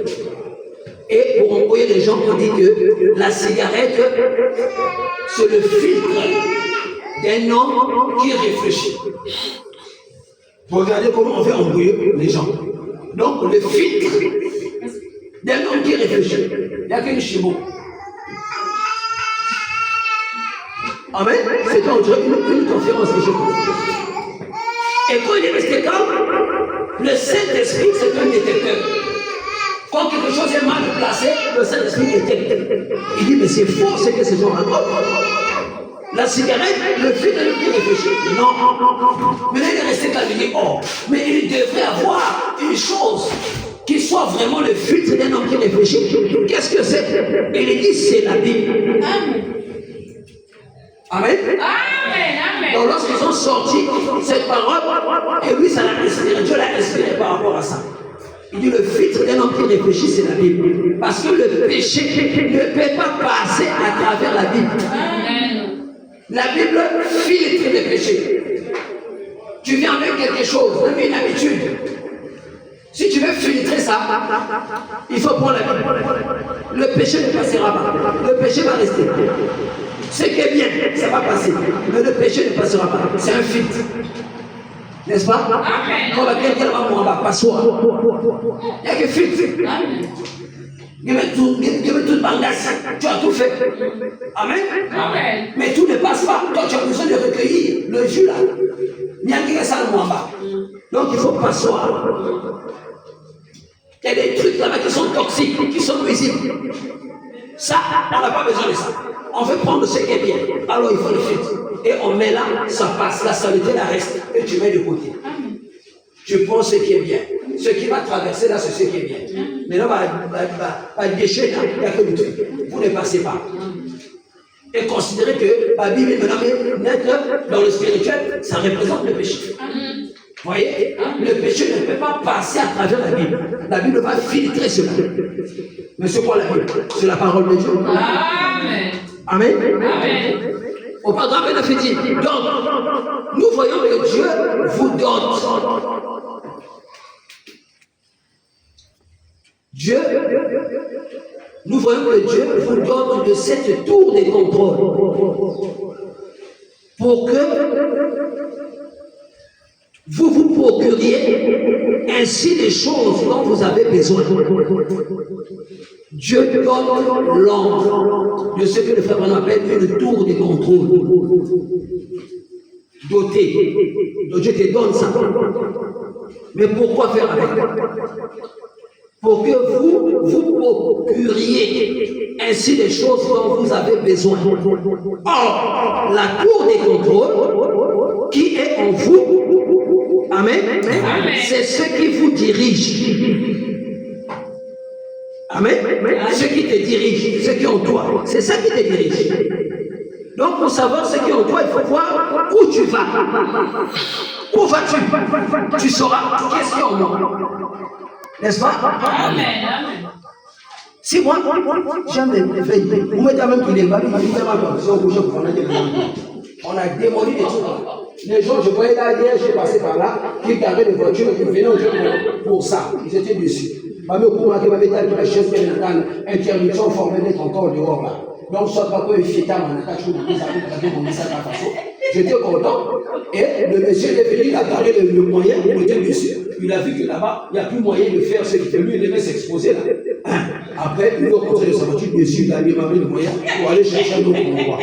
Et pour envoyer les gens, on dit que la cigarette, c'est le filtre d'un homme qui réfléchit. Regardez comment on fait envoyer les gens. Donc, le filtre d'un homme qui réfléchit. Il n'y a qu'une chimie. Amen. C'est une conférence que je pense. Et quand il est resté calme, le Saint-Esprit, c'est un détecteur. Quand quelque chose est mal placé, le Saint-Esprit détecte. Il dit, mais c'est faux ce que ces gens racontent. La cigarette, le fait de lui réfléchir. Non. Mais là, il est resté calme, il dit, oh, mais il devrait avoir une chose qui soit vraiment le filtre d'un homme qui réfléchit. Qu'est-ce que c'est? Et il dit, c'est la Bible. Amen. Amen. Donc lorsqu'ils ont sorti cette parole, et lui, ça l'a inspiré. Dieu l'a inspiré par rapport à ça. Il dit, le filtre d'un homme qui réfléchit, c'est la Bible. Parce que le péché ne peut pas passer à travers la Bible. Amen. La Bible filtre les péchés. Tu viens avec quelque chose, avec une habitude. Si tu veux filtrer ça, il faut prendre la Bible. Le péché ne passera pas. Le péché va rester. Ce qui est bien, ça va passer. Mais le péché ne passera pas. C'est un filtre. N'est-ce pas? On va quelqu'un va m'en bas, pas soi. Il n'y a que filtre. Il y a tout bangasse. Tu as tout fait. Amen. Amen. Mais tout ne passe pas. Toi, tu as besoin de recueillir le jus là. Il y a que ça en bas. Donc il faut pas soi. Il y a des trucs là-bas qui sont toxiques, qui sont nuisibles. Ça, on n'a pas besoin de ça. On veut prendre ce qui est bien. Alors il faut le filtre. Et on met là, ça passe, la saleté la reste. Et tu mets de côté. Tu prends ce qui est bien. Ce qui va traverser là, c'est ce qui est bien. Mais là, va déchet, il n'y a que du truc. Vous ne passez pas. Et considérez que la Bible est naître dans le spirituel, ça représente le péché. Vous voyez, le péché ne peut pas passer à travers la Bible. La Bible va filtrer cela. Mais c'est quoi la Bible? C'est la parole de Dieu. Amen. Amen. Amen. Au programme de la fête. Donc, nous voyons que Dieu vous donne. Dieu, nous voyons que Dieu vous donne de cette tour de contrôle pour que vous vous procuriez ainsi les choses dont vous avez besoin. Dieu donne l'homme de ce que le frère Branham appelle une tour de contrôle dotée. Donc Dieu te donne ça. Mais pourquoi faire avec? Pour que vous procuriez ainsi les choses dont vous avez besoin. Or, la tour de contrôle qui est en vous, amen, c'est ce qui vous dirige. Amen. Ce qui te dirige, ce qui est en toi, c'est ça qui te dirige. Donc, pour savoir ce qui est en toi, il faut voir où tu vas. Où vas-tu? Tu sauras qu'est-ce qui est en moi. N'est-ce pas? Amen. Si moi, jamais, vous mettez même qu'il est mal, on a démoli des trucs. Les gens, je voyais là hier, j'ai passé par là, qui gardaient les voitures, qui venaient aux gens pour ça. Ils étaient dessus. Interdiction formelle d'être encore dehors là. Donc, soit pas que j'étais content. Et le monsieur est venu, il a gardé le moyen, il était monsieur. Il a vu que là-bas, il n'y a plus moyen de faire ce qu'il fait. Lui, il devait s'exposer là. Après, il a rencontré sa voiture, monsieur, il a mis le moyen pour aller chercher un autre endroit.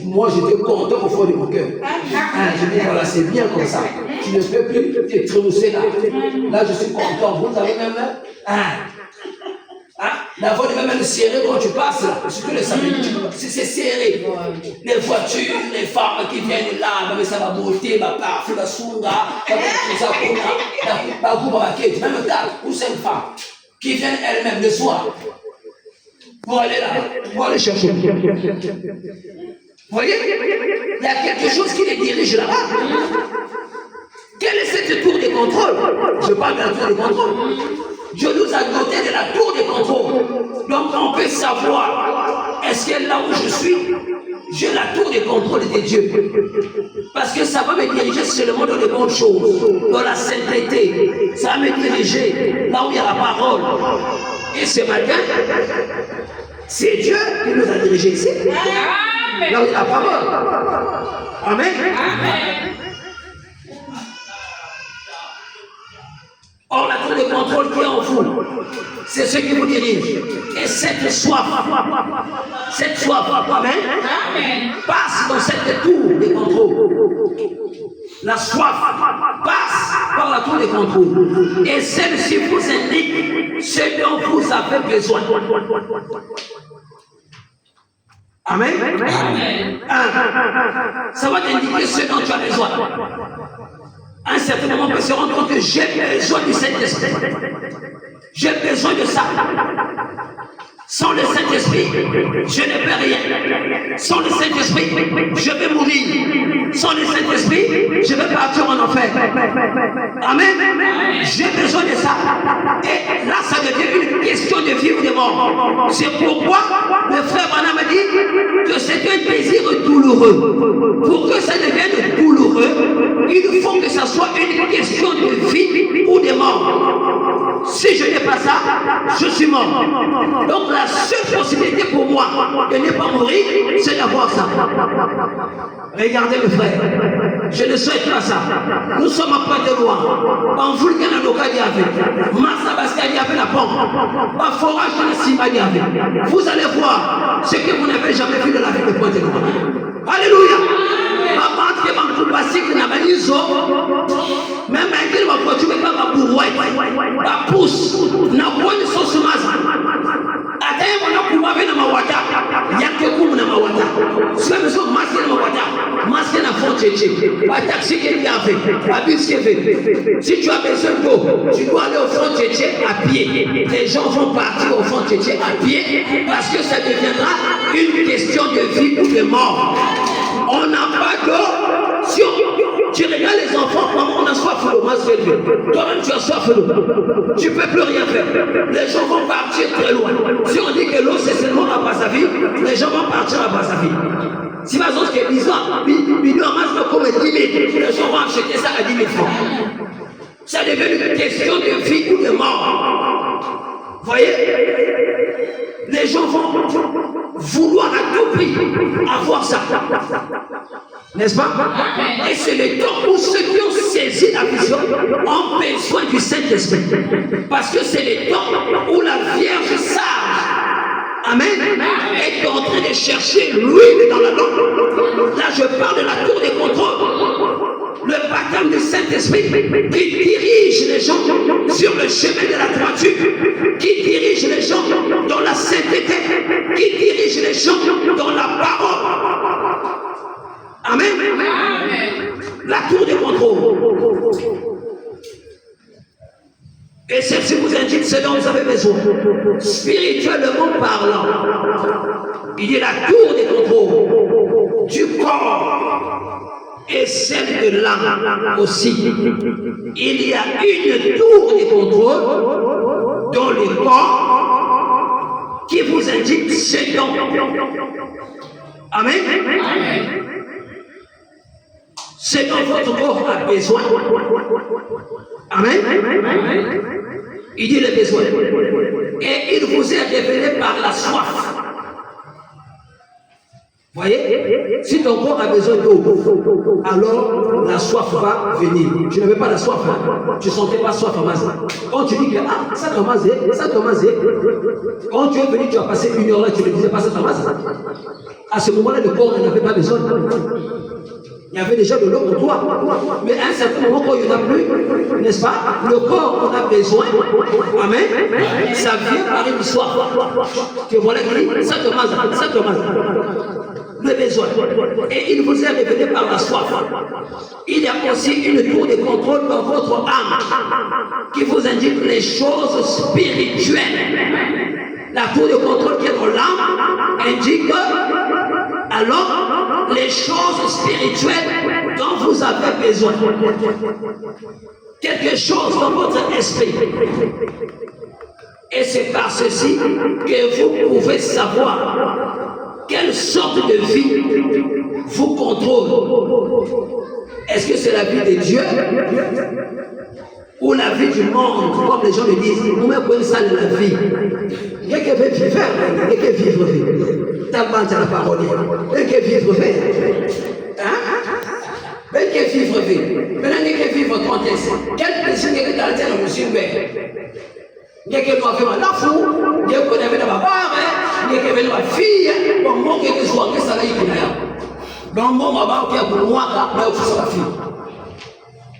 Moi, j'étais content au fond de mon cœur. Je dis, voilà, c'est bien comme ça. Tu ne peux plus t'étrousser là. Là, je suis content. Vous avez même la voie de même serrée quand tu passes là, surtout les samedis, c'est serré. Les voitures, les femmes qui viennent là, mais ça va beauté, ma part, la sunga, même 4 ou 5 femmes qui viennent elles-mêmes le soir pour aller là, pour aller chercher. Vous voyez, il y a quelque chose qui les dirige là-bas. Quelle est cette tour de contrôle? Je parle de la tour de contrôle. Dieu nous a doté de la tour de contrôle. Donc on peut savoir, est-ce que là où je suis, j'ai la tour de contrôle de Dieu. Parce que ça va me diriger seulement dans les bonnes choses, dans la sainteté. Ça va me diriger là où il y a la parole. Et ce matin, c'est Dieu qui nous a dirigés ici. Là où il y a la parole. Amen. Or, la tour de contrôle qui est en vous, c'est ce qui vous dirige. Et cette soif, amen, passe dans cette tour de contrôle. La soif passe par la tour de contrôle. Et celle-ci vous indique ce dont vous avez besoin. Amen. Ça va t'indiquer ce dont tu as besoin. À un certain moment, on peut se rendre compte que j'ai besoin du Saint-Esprit. J'ai besoin de ça. Sans le Saint-Esprit, je ne peux rien. Sans le Saint-Esprit, je vais mourir. Sans le Saint-Esprit, je vais partir en enfer. Amen. J'ai besoin de ça. Et là, ça devient une question de vie ou de mort. C'est pourquoi le frère Branham a dit que c'est un désir douloureux. Pour que ça devienne douloureux, il faut que ça soit une question de vie ou de mort. Si je n'ai pas ça, je suis mort. Donc la seule possibilité pour moi de ne pas mourir, c'est d'avoir ça. Regardez mes frères, je ne souhaite pas ça. Nous sommes à Pointe-Noire. En Vulcananoka-Diavé, Massa-Basca-Diavé, la pompe, en forage de la Simba-Diavé. Vous allez voir ce que vous n'avez jamais vu de la ville de Pointe-Noire. Alléluia. Même un qui va continuer à la pousse, n'a pas de sauce masse. Attends, on a pour avec la mawata. Il y a que pour la mawata. Si la maison masque la mawata, masque la frontière, pas taxi qui est bien fait, pas bus qui est fait. Si tu as besoin d'eau, tu dois aller au frontière à pied. Les gens vont partir au frontière à pied parce que ça deviendra une question de vie ou de mort. On n'a pas d'eau. Si tu regardes les enfants, on a soif d'eau, toi-même tu as soif d'eau. Tu ne peux plus rien faire. Les gens vont partir très loin. Si on dit que l'eau c'est seulement à Brazzaville, les gens vont partir à Brazzaville. Si par exemple, ils ont comme 10 000, les gens vont acheter ça à 10 000 francs. Ça devient une question de vie ou de mort. Vous voyez? Les gens vont vouloir à tout prix avoir ça. N'est-ce pas? Et c'est le temps où ceux qui ont saisi la vision ont besoin du Saint-Esprit. Parce que c'est le temps où la Vierge sage, amen, est en train de chercher l'huile dans la langue. Là, je parle de la tour de contrôle. Le baptême du Saint-Esprit qui dirige les gens sur le chemin de la droiture, qui dirige les gens dans la sainteté, qui dirige les gens dans la parole. Amen. La tour de contrôle. Et celle-ci vous indique ce dont vous avez besoin. Spirituellement parlant, il y a la tour de contrôle du corps et celle de l'âme aussi. Il y a une tour de contrôle dans le corps qui vous indique ce dont. Amen. Ce dont votre corps a besoin. Amen. Il dit les besoins. Et il vous est révélé par la soif. Voyez, si ton corps a besoin d'eau, alors la soif va venir. Je n'avais pas la soif, hein. Tu ne sentais pas soif à Mazé. Quand tu dis que ça commence, quand tu es venu, tu as passé 1 heure là, tu ne disais pas ça commence. À ce moment-là, le corps n'en avait pas besoin. Il y avait déjà de l'eau pour toi. Mais à un certain moment, quand il n'y en a plus, n'est-ce pas? Le corps en a besoin. Amen. Ça vient par une soif. Tu vois là, ça commence. Le besoin. Et il vous est révélé par la soif. Il y a aussi une tour de contrôle dans votre âme qui vous indique les choses spirituelles. La tour de contrôle qui est dans l'âme indique alors les choses spirituelles dont vous avez besoin. Quelque chose dans votre esprit. Et c'est par ceci que vous pouvez savoir quelle sorte de vie vous contrôle. Est-ce que c'est la vie de Dieu ou la vie du monde, comme les gens le disent? Nous mettons ça de la vie. Il y a qui veut vivre, il y a qui vivre. T'as pas la parole. Il y a qui vivre. Il y a qui vivre. Maintenant, il y a qui vivre 30 ans. Quel plaisir il y a dans la terre de monsieur Hubert? Il y a qui doit faire la fou, il y a qui doit faire la barre, il y a qui doit faire la fille, bon, moi, qui soit en ça, il y a donc, moi, ma barre, qui a pour moi, mais aussi sa fille.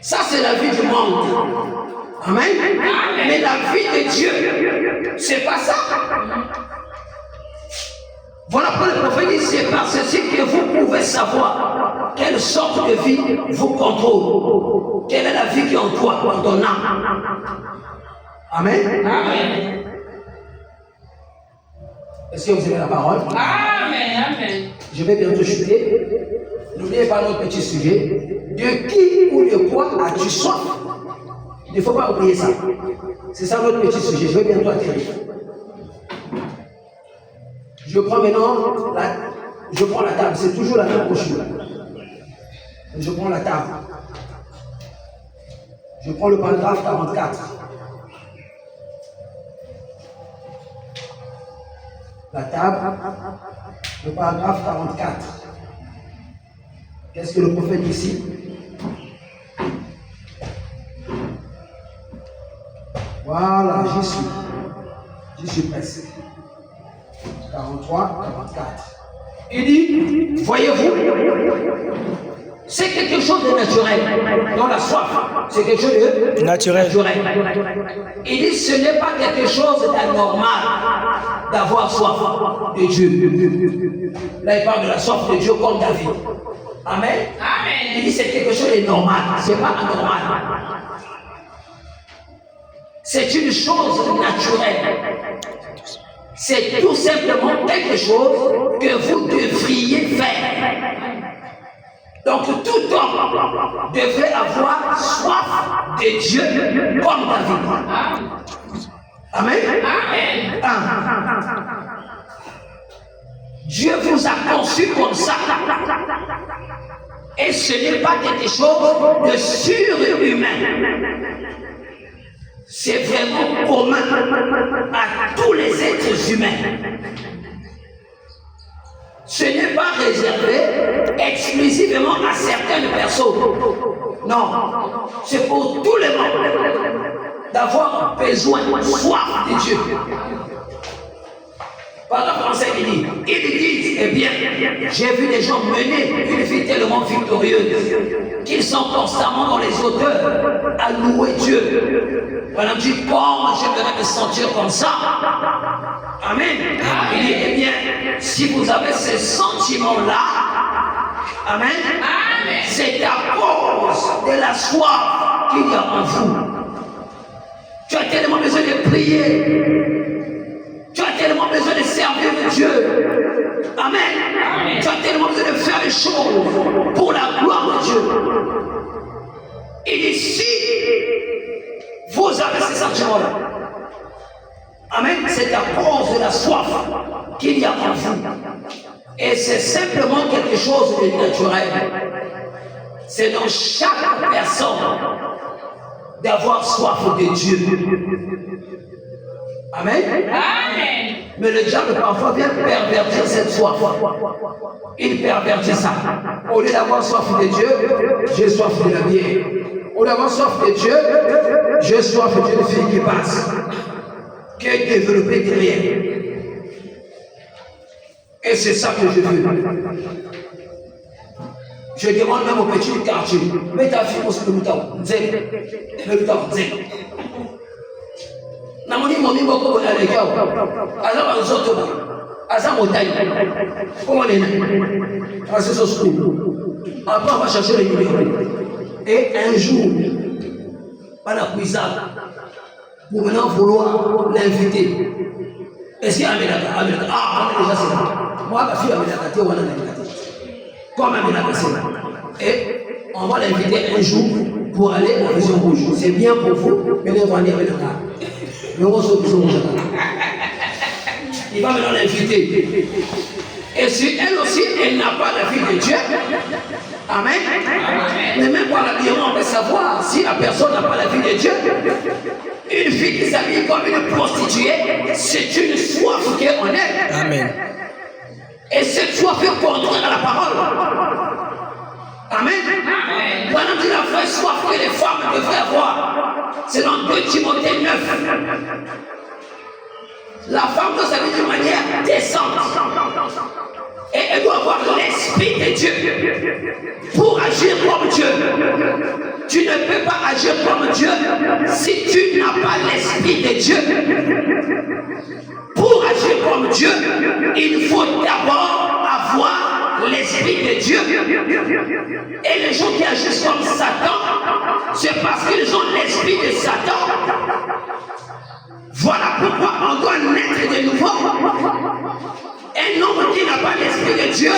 Ça, c'est la vie du monde. Amen. Mais la vie de Dieu, c'est pas ça. Voilà pourquoi le prophète dit, c'est par ceci que vous pouvez savoir quelle sorte de vie vous contrôle. Quelle est la vie qui est en toi, en ton âme. Amen. Amen. Est-ce que vous avez la parole? Amen. Je vais bientôt chuter. N'oubliez pas notre petit sujet. De qui ou de quoi as-tu soif? Il ne faut pas oublier ça. C'est ça notre petit sujet. Je vais bientôt atterrir. Je prends maintenant la table. C'est toujours la même brochure. Je prends la table. Je prends le paragraphe 44. La table, le paragraphe 44. Qu'est-ce que le prophète dit ici? Voilà, j'y suis presque. 43, 44. Il dit, voyez-vous, c'est quelque chose de naturel. Dans la soif, c'est quelque chose de naturel. Il dit, ce n'est pas quelque chose d'anormal d'avoir soif de Dieu. Là, il parle de la soif de Dieu comme David. Amen. Il dit, c'est quelque chose de normal. Ce n'est pas anormal. C'est une chose naturelle. C'est tout simplement quelque chose que vous devriez faire. Donc tout homme devrait avoir soif de Dieu comme David. Amen. Dieu vous a conçu comme ça. Et ce n'est pas quelque chose de surhumain. C'est vraiment commun à tous les êtres humains. Ce n'est pas réservé exclusivement à certaines personnes. Non, c'est pour tout le monde d'avoir besoin, soif de Dieu. Par le français, il dit, eh bien, j'ai vu les gens mener une vie tellement victorieuse qu'ils sont constamment dans les hauteurs à louer Dieu. Madame dit, comment j'aimerais me sentir comme ça? Amen. Il dit, eh bien, si vous avez ces sentiments-là, amen, c'est à cause de la soif qu'il y a en vous. Tu as tellement besoin de prier. Tu as tellement besoin de servir Dieu. Amen. Tu as tellement besoin de faire les choses pour la gloire de Dieu. Et ici, vous avez ces sentiments-là. Amen. C'est à cause de la soif qu'il y a en vous. Et c'est simplement quelque chose de naturel. C'est dans chaque personne d'avoir soif de Dieu. Amen. Amen. Mais le diable parfois vient pervertir cette soif. Il pervertit ça. Au lieu d'avoir soif de Dieu, j'ai soif de la bière. Au lieu d'avoir soif de Dieu, j'ai soif d'une fille qui passe, qui est développée derrière. Et c'est ça que je veux. Je demande même au petit quartier, mets ta fille sur le mouton. Le mouton, namoni momi moko boye alekao aza banzoto boye aza motayi komonena aseso school après on va chercher les numéros et un jour bana kuizaka pour maintenant vouloir l'inviter est-ce qu'il amenaka déjà c'est là moi ma fille amenaka te wana amenaka te comme amenaka c'est là et on va l'inviter un jour pour aller à la Maison Rouge. C'est bien pour vous, mais on va aller avec le gars. Il va maintenant l'inviter. Et si elle aussi, elle n'a pas la fille de Dieu, amen. Mais même par l'habillement, on peut savoir si la personne n'a pas la fille de Dieu. Une fille qui s'habille comme une prostituée, c'est une soif qui est en elle. Amen. Et cette soif est contraire à la parole. Amen. Pendant que la vraie soif que les femmes devraient avoir, c'est dans 2 Timothée 9. La femme doit s'habiller d'une manière décente. Et elle doit avoir l'esprit de Dieu pour agir comme Dieu. Tu ne peux pas agir comme Dieu si tu n'as pas l'esprit de Dieu. Pour agir comme Dieu, il faut d'abord avoir l'esprit de Dieu. Et les gens qui agissent comme Satan, c'est parce qu'ils ont l'esprit de Satan. Voilà pourquoi on doit naître de nouveau. Un homme qui n'a pas l'esprit de Dieu,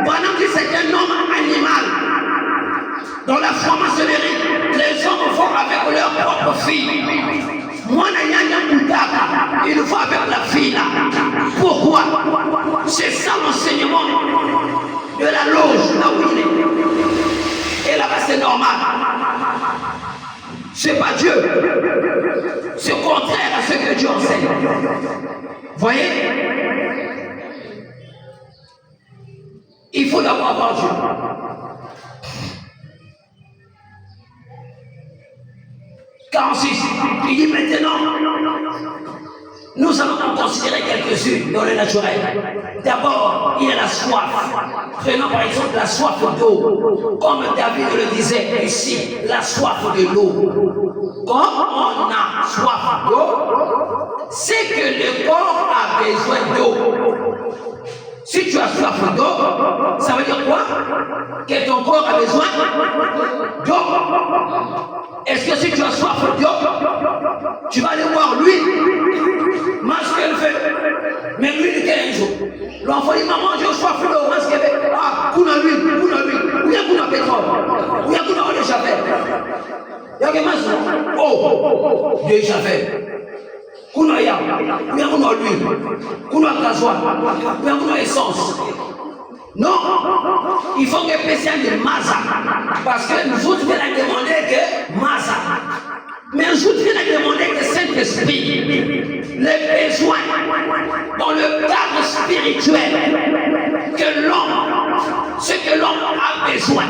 pendant que c'est un homme animal. Dans la franc-maçonnerie, les hommes vont avec leur propre fille. Moi, il faut avec la fille là. Pourquoi? C'est ça l'enseignement de la loge, là où il est. Et là-bas, c'est normal. C'est pas Dieu. C'est contraire à ce que Dieu enseigne. Voyez? Il faut d'abord avoir Dieu. Car il dit maintenant, nous allons en considérer quelques-unes dans le naturel. D'abord, il y a la soif. Prenons par exemple la soif d'eau. Comme David le disait ici, la soif de l'eau. Quand on a soif d'eau, c'est que le corps a besoin d'eau. Si tu as soif d'eau, ça veut dire quoi? Que ton corps a besoin d'eau. Est-ce que si tu as soif d'eau, tu vas aller voir lui, mange ce qu'elle fait. Mais lui, il est un jour. L'enfant dit, maman, j'ai soif d'eau, mange ce qu'elle fait. Ah, kuna lui, où y a kuna pétrole, où y a kuna eau de javel. Il y a quelque chose. Oh, de javel. Kuna ya, où y a kuna l'huile, kuna gasoil, où y a kuna essence. Non, il faut que personne de Maza. Parce que nous autres, on a demandé que Maza. Mais nous autres, on a demandé que Saint-Esprit, les besoins dans le cadre spirituel, que l'homme, ce que l'homme a besoin,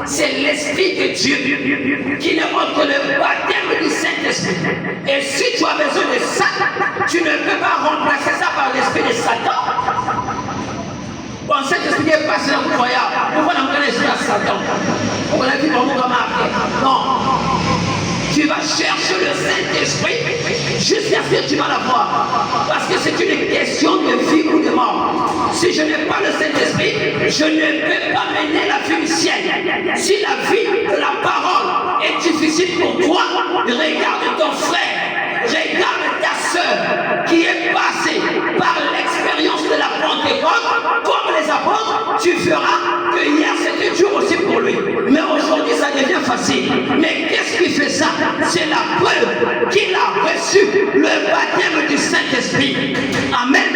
c'est l'Esprit de Dieu, qui n'est autre que le baptême du Saint-Esprit. Et si tu as besoin de ça, tu ne peux pas remplacer ça par l'Esprit de Satan. Bon, cet esprit est passé dans le croyant. Pourquoi on a l'esprit à Satan? On a vu comment on va marquer. Non. Tu vas chercher le Saint-Esprit jusqu'à ce que tu vas l'avoir. Parce que c'est une question de vie ou de mort. Si je n'ai pas le Saint-Esprit, je ne peux pas mener la vie du ciel. Si la vie de la parole est difficile pour toi, regarde ton frère, regarde ta soeur qui est passée par l'expérience de la Pentecôte, comme les apôtres, tu verras que hier c'était dur aussi pour lui. Mais aujourd'hui ça devient facile. Mais qu'est-ce qui fait ça? C'est la preuve qu'il a reçu le baptême du Saint-Esprit. Amen.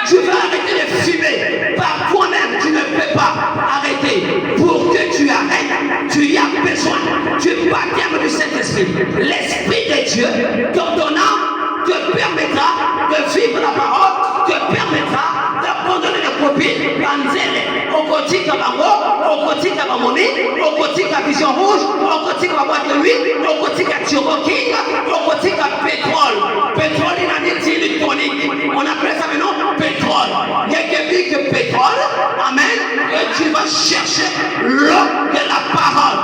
Tu vas arrêter de fumer. Par toi-même, tu ne peux pas arrêter. Pour que tu arrêtes, tu y as besoin du baptême du Saint-Esprit. L'Esprit de Dieu, dans ton âme, te permettra de vivre la parole, te permettra d'abandonner les copines, banzele, au côté Kabango, au côté Kabamoni, au côté Vision Rouge, au côté Boîte de Nuit, au côté Turbo King, au côté pétrole. Pétrole, il a dit diluvique tonique. On appelle ça maintenant pétrole. Il y a quelqu'un que pétrole, amen, et tu vas chercher l'eau de la parole.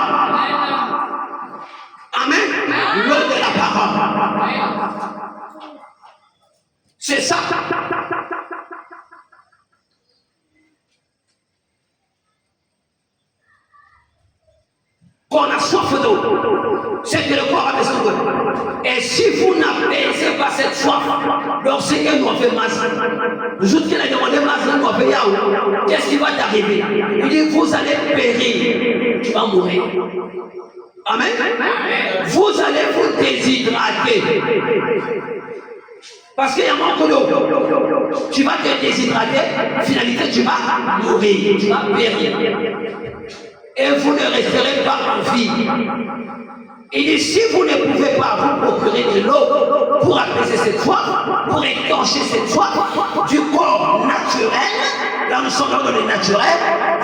Amen. L'eau de la parole. C'est ça. Qu'on a soif d'eau, c'est que le corps a besoin d'eau. Et si vous n'apaisez pas cette soif, donc c'est que nous avons fait masse. Nous autres qui avons demandé masse, nous avons fait yaou. Qu'est-ce qui va t'arriver? Il dit, vous allez périr, tu vas mourir. Amen. Vous allez vous déshydrater. Parce qu'il y a manque d'eau. Tu vas te déshydrater, finalité, tu vas mourir, tu vas périr. Et vous ne resterez pas en vie. Il dit, si vous ne pouvez pas vous procurer de l'eau pour apaiser cette soif, pour étancher cette soif du corps naturel, dans le sang dans le naturel,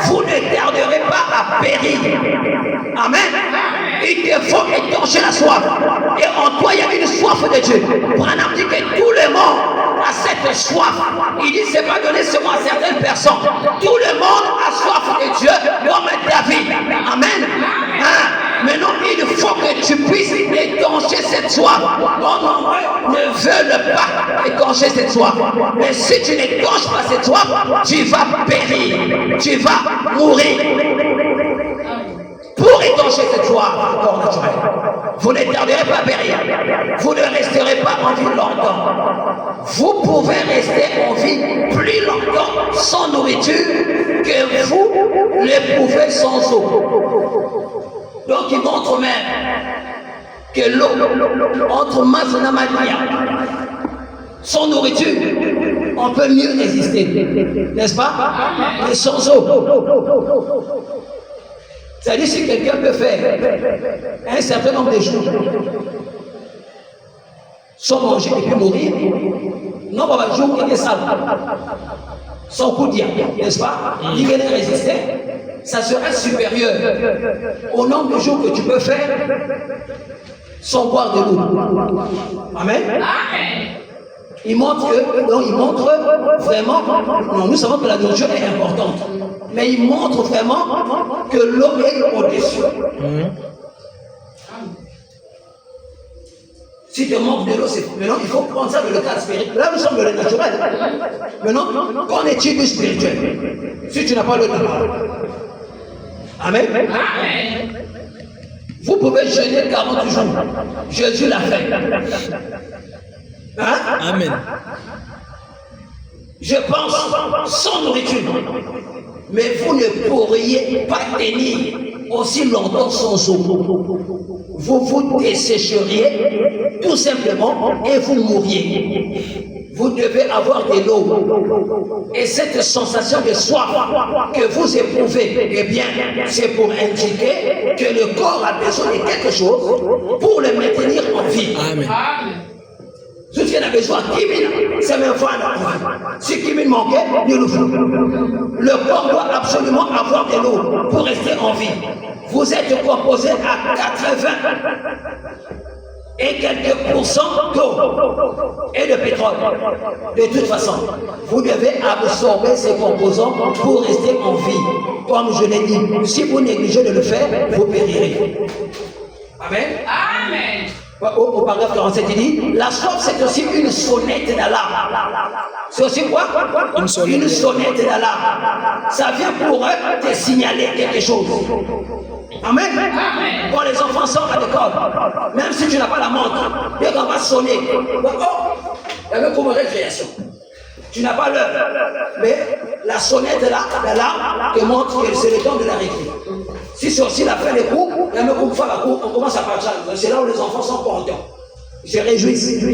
vous ne tarderez pas à périr. Amen. Il te faut étancher la soif. Et en toi, il y a une soif de Dieu. Branham dit que tout le monde a cette soif. Il dit, c'est pas donné seulement à certaines personnes. Tout le monde a soif de Dieu, comme David. Amen. Maintenant, il faut que tu puisses étancher cette soif. On ne veut pas étancher cette soif. Mais si tu n'étanches pas cette soif, tu vas périr. Tu vas mourir. Pour étancher cette soif, corps naturel, vous ne tarderez pas à périr. Vous ne resterez pas en vie longtemps. Vous pouvez rester en vie plus longtemps sans nourriture que vous le pouvez sans eau. Donc il montre même que l'eau entre Mazanamadia, sans nourriture, on peut mieux résister, n'est-ce pas? Mais sans eau. C'est-à-dire si quelqu'un peut faire un certain nombre de jours sans manger et puis mourir, non, pas jour il est sale, sans coup de diable, n'est-ce pas? Il vient résister. Ça sera supérieur au nombre de jours que tu peux faire sans boire de l'eau. Amen. Il montre vraiment, non, nous savons que la nourriture est importante, mais il montre vraiment que l'eau est au-dessus. Si tu manques de l'eau, c'est maintenant il faut prendre ça dans le cadre spirituel. Là, nous sommes dans le naturel. Maintenant, qu'en est-il du spirituel? Si tu n'as pas l'eau de parole. Amen. Vous pouvez jeûner 40 jours. Jésus l'a fait. Hein? Amen. Je pense sans nourriture. Mais vous ne pourriez pas tenir aussi longtemps sans eau. Vous vous dessécheriez tout simplement et vous mourriez. Vous devez avoir de l'eau. Et cette sensation de soif que vous éprouvez, eh bien, c'est pour indiquer que le corps a besoin de quelque chose pour le maintenir en vie. Amen. Ceux qui ont besoin de Kimin, c'est même fois. Si Kimin manquait, il nous faut. Le corps doit absolument avoir de l'eau pour rester en vie. Vous êtes composé à 80 et quelques pourcents d'eau et de pétrole. De toute façon, vous devez absorber ces composants pour rester en vie. Comme je l'ai dit, si vous négligez de le faire, vous périrez. Amen. Amen. Au paragraphe 47, il dit, la soif c'est aussi une sonnette d'alarme. C'est aussi quoi? Une sonnette d'alarme. Ça vient pour te signaler quelque chose. Amen. Quand les enfants sortent à l'école, même si tu n'as pas la montre, dès qu'on va sonner, il y avait comme récréation. Tu n'as pas l'heure, mais la sonnette là, l'alarme te montre que c'est le temps de la récré. Si c'est aussi la fin des cours, il y a même comme fois la cour, on commence à partir. C'est là où les enfants sont contents. Ils se réjouissent.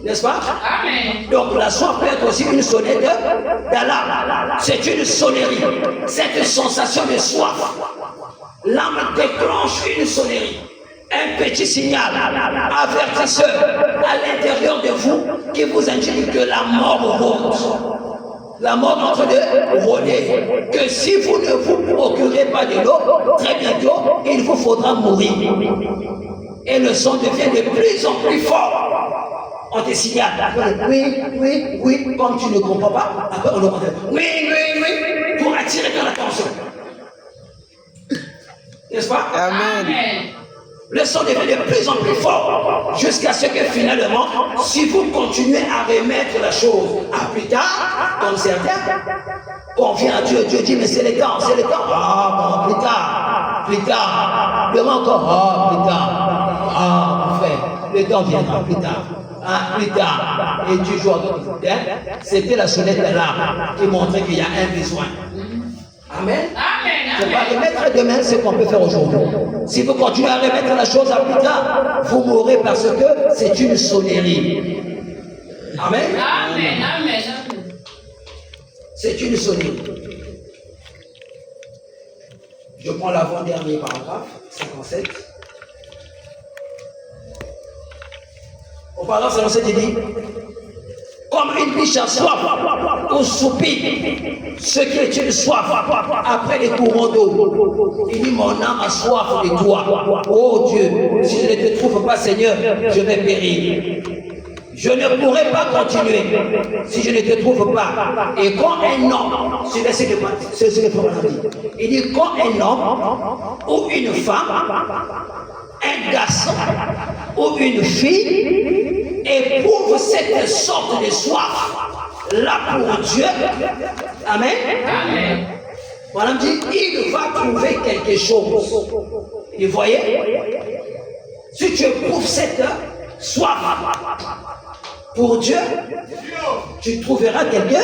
N'est-ce pas? Amen. Donc la soif peut être aussi une sonnette d'alarme. C'est une sonnerie. Cette sensation de soif. L'âme déclenche une sonnerie. un petit signal avertisseur à l'intérieur de vous qui vous indique que la mort rôde. La mort est en train de rôder. Que si vous ne vous procurez pas de l'eau, très bientôt, il vous faudra mourir. Et le son devient de plus en plus fort. On te signale. Oui, comme tu ne comprends pas, après on aura oui, pour attirer ton attention. N'est-ce pas? Amen. Le son devient de plus en plus fort jusqu'à ce que finalement, si vous continuez à remettre la chose à plus tard, comme certains, on vient à Dieu, Dieu dit mais c'est le temps. Ah bon, plus tard. Demain encore, plus tard. Enfin, le temps viendra plus tard. Plus tard. Et du jour c'était la sonnette là qui montrait qu'il y a un besoin. Amen. Il ne faut pas remettre demain ce qu'on peut faire aujourd'hui. Si vous continuez à remettre la chose à plus tard, vous mourrez parce que c'est une sonnerie. Amen. C'est une sonnerie. Je prends l'avant-dernier paragraphe, 57. Au paragraphe 57, il dit comme une biche à soif ou soupir, ce qui est une soif après les courants d'eau. Il dit mon âme a soif de toi. Oh Dieu, si je ne te trouve pas, Seigneur, je vais périr. Je ne pourrai pas continuer si je ne te trouve pas. Et quand un homme, c'est ce que le Coran dit, il dit quand un homme ou une femme, un garçon ou une fille éprouve cette sorte de soif là pour Dieu, amen. Voilà, dit, il va trouver quelque chose. Et vous voyez, si tu éprouves cette soif pour Dieu, tu trouveras quelque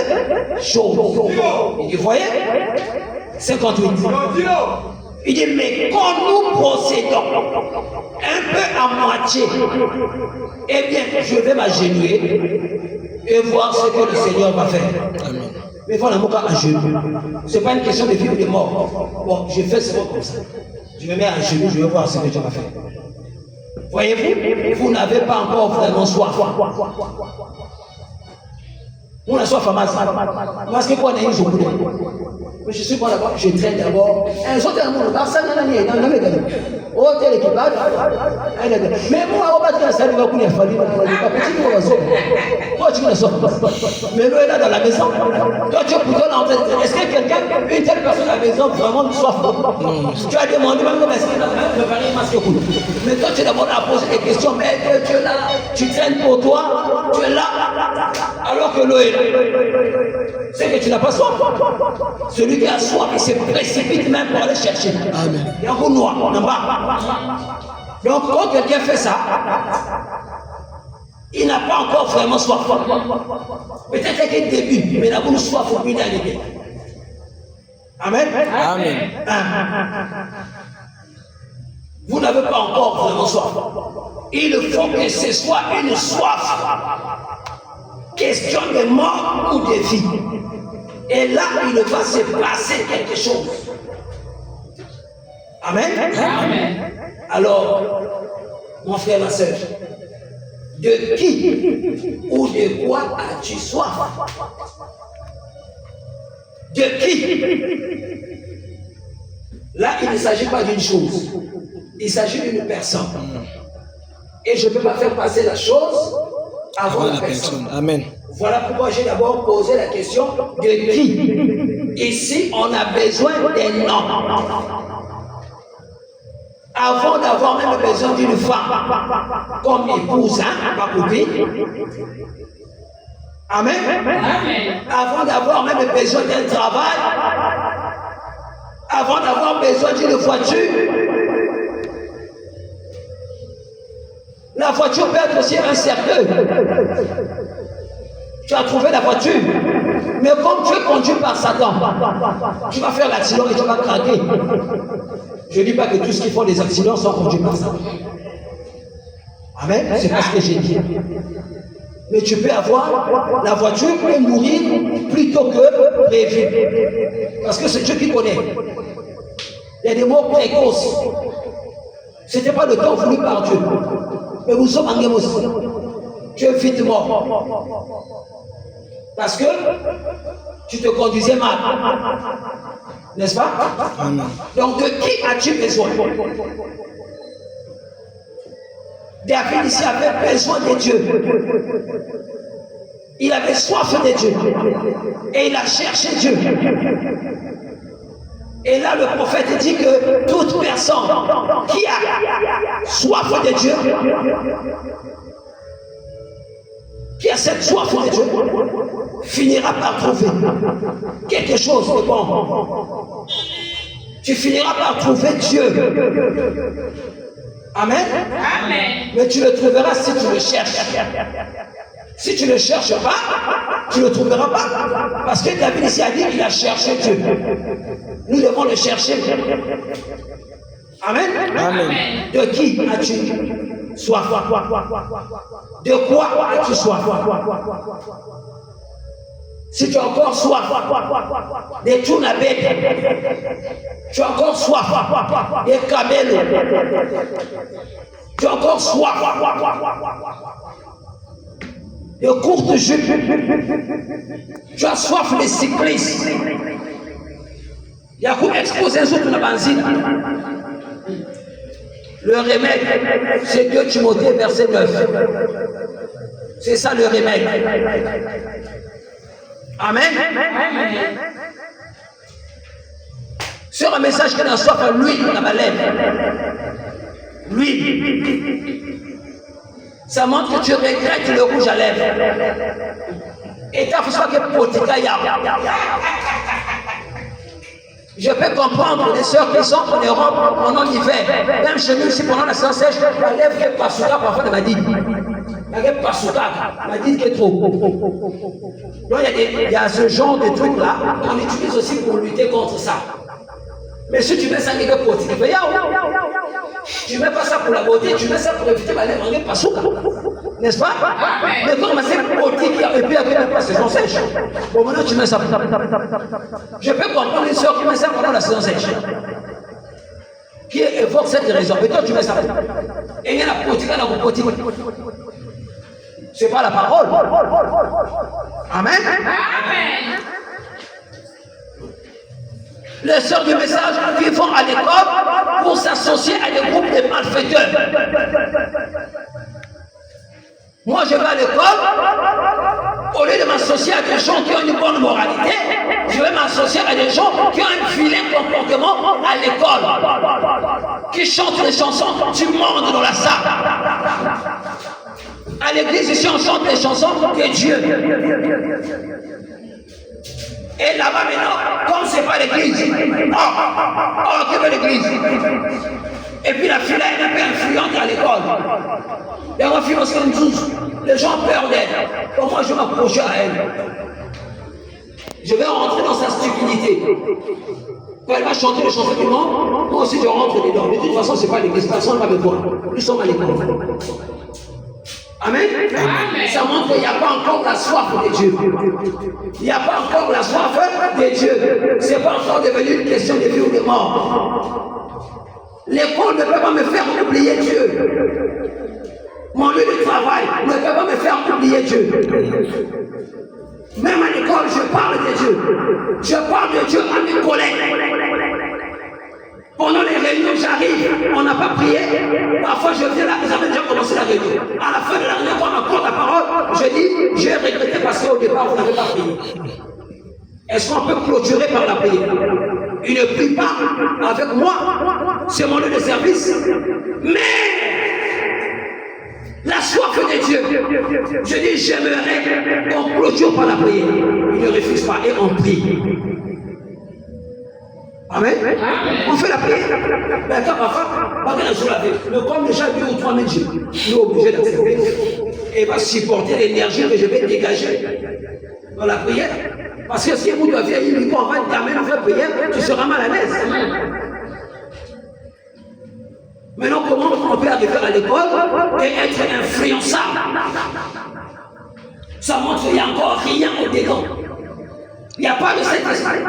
chose. Et vous voyez, 58. Il dit, mais quand nous procédons un peu à moitié, eh bien, je vais m'agenouiller et voir ce que le Seigneur va faire. Amen. Mais voilà, mon cas, à genoux. Ce n'est pas une question de vie ou de mort. Bon, je fais ce comme ça. Je me mets à genoux, je vais voir ce que Dieu va faire. Voyez-vous, vous n'avez pas encore vraiment soif. On a soif à masse. Parce que quoi, on a eu ce coup de mais je suis pas d'abord, je traîne d'abord. Un autre monde, ça n'a rien à voir. Oh, tel équipage. Mais moi, on va dire ça, il va couler à famille. Toi, tu me sors. Mais l'eau est là dans la maison. Toi, tu es plutôt là en train de. Est-ce que quelqu'un, une telle personne à la maison, vraiment soif? Tu as demandé même comment est-ce qu'il a préparé un masque cool. Mais toi, tu es d'abord à poser des questions. Mais tu es là, tu traînes pour toi, tu es là, alors que l'eau est là. C'est que tu n'as pas soif. Celui qui a soif, il se précipite même pour aller chercher. Amen. Il y a un coup noir, on en bas. Donc, quand quelqu'un fait ça, il n'a pas encore vraiment soif. Peut-être qu'il début, mais il n'a pas soif au but d'aller. Amen. Amen. Vous n'avez pas encore vraiment soif. Il faut que ce soit une soif. Question de mort ou de vie. Et là, il va se passer quelque chose. Amen. Amen. Alors, mon frère, ma soeur, de qui ou de quoi as-tu soif? De qui? Là, il ne s'agit pas d'une chose. Il s'agit d'une personne. Et je ne peux pas faire passer la chose avant la personne. Amen. Voilà pourquoi j'ai d'abord posé la question de qui. Ici, on a besoin d'un homme. Avant d'avoir même besoin d'une femme, comme épouse, pas copine. Amen. Amen. Avant d'avoir même besoin d'un travail, avant d'avoir besoin d'une voiture. La voiture peut être aussi un cercueil. Tu as trouvé la voiture, mais comme tu es conduit par Satan, tu vas faire l'accident et tu vas craquer. Je ne dis pas que tous ceux qui font des accidents sont conduits par Satan. Amen, c'est pas ce que j'ai dit. Mais tu peux avoir la voiture et mourir plus tôt que prévu. Parce que c'est Dieu qui connaît. Il y a des morts précoces. Ce n'était pas le temps voulu par Dieu. Mais vous sommes en guerre aussi. Tu es vite mort. Parce que tu te conduisais mal. N'est-ce pas? Donc de qui as-tu besoin? David ici avait besoin de Dieu. Il avait soif de Dieu. Et il a cherché Dieu. Et là, le prophète dit que toute personne qui a soif de Dieu, qui a cette soif de Dieu, finira par trouver quelque chose de bon. Tu finiras par trouver Dieu. Amen. Amen. Mais tu le trouveras si tu le cherches. Si tu ne le cherches pas, tu ne le trouveras pas. Parce que David ici a dit qu'il a cherché Dieu. Nous devons le chercher. Amen. Amen. De qui as-tu soif? De quoi as-tu soif? Si tu as encore soif des tournabètes, tu as encore soif des camélos, tu as encore soif de courtes jupes, tu as soif des cyclistes. Il y a quoi exposer sur la benzine. Le remède, c'est 2 Timothée, verset 9. C'est ça le remède. Amen. Sur un message qui a soif à l'huile dans ma lèvre. L'huile. Ça montre que tu regrettes le rouge à lèvres. Et tu as fait que potikaya. Je peux comprendre les sœurs qui sont en Europe pendant l'hiver. Même chez nous, ici, pendant la saison sèche, la lèvre est pas souka parfois de ma dit. La lèvre pas souka, ma dit qui est trop. Donc il y a ce genre de trucs là qu'on utilise aussi pour lutter contre ça. Mais si tu mets ça quelque part, tu mets pas ça pour la beauté, tu mets ça pour éviter ma lèvre, on pas souka. N'est-ce pas? Mais comment c'est politique et puis avec la saison sèche. Bon, maintenant tu mets ça. Je peux comprendre les soeurs qui mettent ça pendant la saison sèche. Qui évoque cette raison. Mais toi tu mets ça. Et il y a la politique dans la politique. C'est pas la parole. Amen. Amen. Les sœurs du message qui vont à l'école pour s'associer à des groupes de malfaiteurs. Moi, je vais à l'école, au lieu de m'associer à des gens qui ont une bonne moralité, je vais m'associer à des gens qui ont un vilain comportement à l'école, qui chantent des chansons du monde dans la salle. À l'église, ici, on chante des chansons de Dieu. Et là-bas, maintenant, comme ce n'est pas l'église, que veut l'église? Et puis la fille là, elle est un peu influente à l'école. Et on va finir aussi comme tous. Les gens ont peur d'elle. Donc moi, je vais m'approcher à elle. Je vais rentrer dans sa stupidité. Quand elle va chanter les chansons du monde, moi aussi je rentre dedans. De toute façon, ce n'est pas l'église, personne ne va me voir. Nous sommes à l'école. Amen. Amen. Ça montre qu'il n'y a pas encore la soif de Dieu. Il n'y a pas encore la soif de Dieu. Ce n'est pas encore devenu une question de vie ou de mort. L'école ne peut pas me faire oublier Dieu. Mon lieu de travail ne peut pas me faire oublier Dieu. Même à l'école, je parle de Dieu. Je parle de Dieu à mes collègues. Pendant les réunions, j'arrive, on n'a pas prié. Parfois, je viens là, ils avaient déjà commencé la réunion. À la fin de la réunion, quand on apprend la parole, je dis, j'ai regretté parce qu'au départ, vous n'avez pas prié. Est-ce qu'on peut clôturer par la prière? Il ne prie pas avec moi, c'est mon lieu de service. Mais la soif de Dieu, je dis, j'aimerais qu'on clôture par la prière. Il ne refuse pas et on prie. Amen. On fait la prière. Mais quand parfois, le corps déjà 2 ou 3 000 jours, il est obligé d'accepter. Et il va supporter l'énergie que je vais dégager dans la prière. Parce que si vous devez vieillir, on va t'amener une vraie prière, tu seras mal à l'aise. Maintenant, comment on peut arriver à l'école et être influençable? Ça montre qu'il n'y a encore rien au-dedans. Il n'y a pas de Saint-Esprit.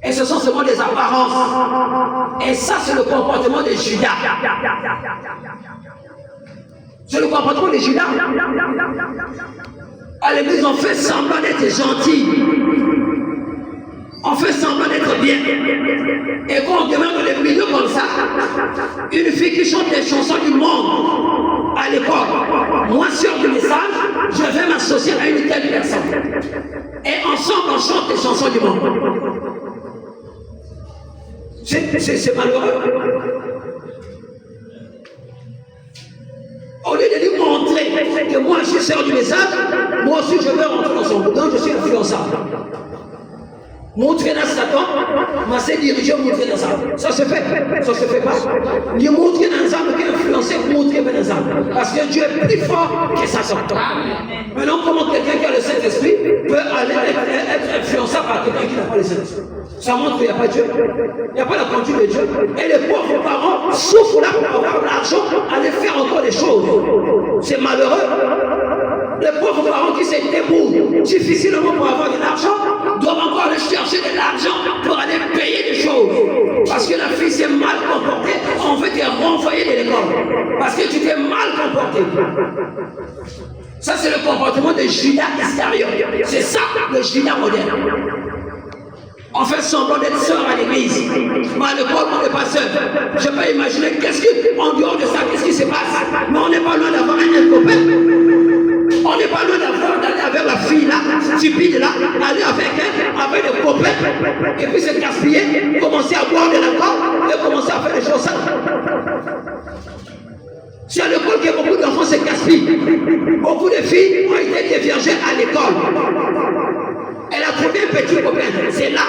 Et ce sont seulement des apparences. Et ça, c'est le comportement de Judas. C'est le comportement de Judas. À l'église, on fait semblant d'être gentil. On fait semblant d'être bien. Et quand on demande dans les milieux comme ça, une fille qui chante des chansons du monde à l'école, moi, sur du message, je vais m'associer à une telle personne. Et ensemble, on chante des chansons du monde. C'est malheureux. Au lieu de lui montrer que moi, je suis sœur du message, moi aussi, je vais rentrer dans son bout. Donc, je suis influençable. Montrer dans Satan, mais c'est diriger montrer dans ça. Ça se fait pas. Ni montrer dans ça, mais influencer, montrer dans ça. Parce que Dieu est plus fort que ça sort. Maintenant, comment quelqu'un qui a le Saint-Esprit peut aller être influencé par quelqu'un qui n'a pas le Saint-Esprit? Ça montre qu'il n'y a pas Dieu. Il n'y a pas la conduite de Dieu. Et les pauvres parents souffrent là pour avoir l'argent, aller faire encore des choses. C'est malheureux. Les pauvres parents qui se débrouillent difficilement pour avoir de l'argent doivent encore aller chercher de l'argent pour aller payer des choses. Parce que la fille s'est mal comportée, on veut te renvoyer de l'école. Parce que tu t'es mal comporté. Ça, c'est le comportement de Judas Iscariote. C'est ça, le Judas moderne. On fait semblant d'être sœur à l'église. Mais à l'école, on n'est pas sœur. Je peux imaginer en dehors de ça, qu'est-ce qui se passe. Mais on n'est pas loin d'avoir un copain. On n'est pas loin d'aller avec la fille là, stupide là, aller avec elle, avec des copains, et puis se gaspiller, commencer à boire de l'alcool et commencer à faire des choses sales. C'est à l'école que beaucoup d'enfants se gaspillent. Beaucoup de filles ont été déviergées à l'école. Elle a trouvé un petit copain, c'est là.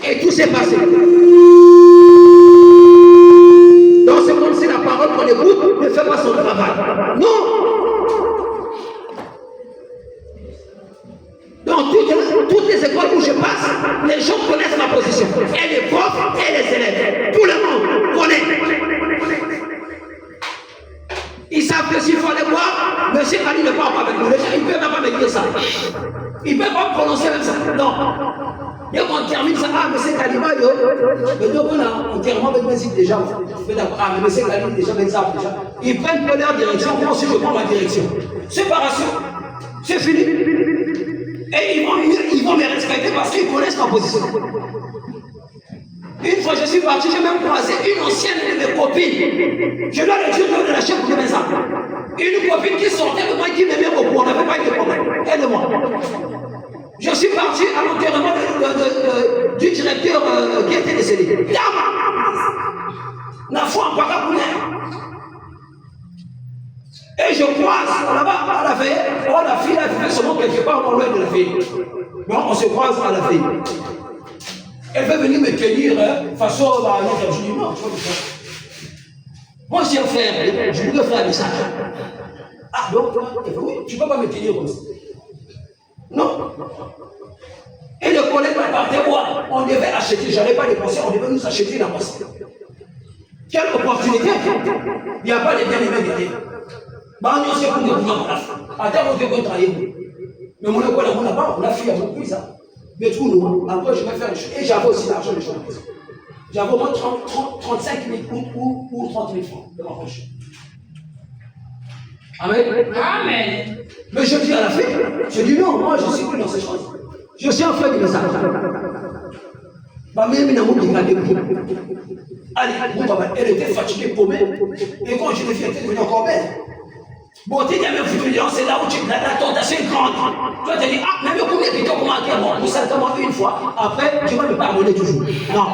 Et tout s'est passé. Donc c'est comme si la parole qu'on écoute ne fait pas son travail. Non! Dans toutes les écoles où je passe, les gens connaissent ma position. Et les profs et les élèves. Tout le monde connaît. Ils savent que s'il faut aller voir, M. Kali ne parle pas avec nous. Il ne peut même pas me dire ça. Il ne peut pas prononcer même ça. Non. Et quand on termine ça, ah, M. Kaliba, mais donc on termine avec mes déjà. Ah, mais M. Kali, déjà, déjà. Ils prennent pas leur direction, moi aussi je prends ma direction. Séparation. C'est fini. Et ils vont me respecter parce qu'ils connaissent ma position. Une fois je suis parti, j'ai même croisé une ancienne de mes copines. Je dois le dire de la chef de mes amis. Une copine qui sortait de moi qui m'aimait beaucoup. On n'avait pas eu de problème. Elle et moi. Je suis parti à l'enterrement du directeur qui était décédé. La foi en Pakapoulin. Et je croise là-bas à la veille. Oh, la fille a fait seulement quelque part loin de la fille. Bon, on se croise à la veille. Elle veut venir me tenir façon à l'autre. Je dis non, tu vois ça. Moi, j'ai un frère, je voudrais faire un message. Ah, donc, oui, tu ne peux pas me tenir comme ça. Non. Et le collègue m'a parlé, on devait acheter, je n'avais pas dépensé, on devait nous acheter la poste. Quelle opportunité. Il n'y a pas de bien-aimés derrière. Bah, on sait qu'on est pour la fin. Attends, on devait travailler. Mais mon école, on n'a pas, on a fait à mon prix, ça. Mais tout nous, après je vais faire des choses. Et j'avais aussi l'argent des choses. J'avais au moins 35 000 ou 30 000 francs de ma poche. Amen. Amen. Mais je dis à la fille, je dis non, moi je suis plus dans ces choses. Je suis en fait du message. Ma mère m'a dit, allez, mon papa, elle était fatiguée, paumée. Et quand je l'ai fait, elle était devenue encore belle. Bon, tu es même foutu, c'est là où la tentation est grande. Toi, tu te dis, ah, même combien de temps comment bon, tout simplement une fois, après, tu vas me pardonner toujours. Non.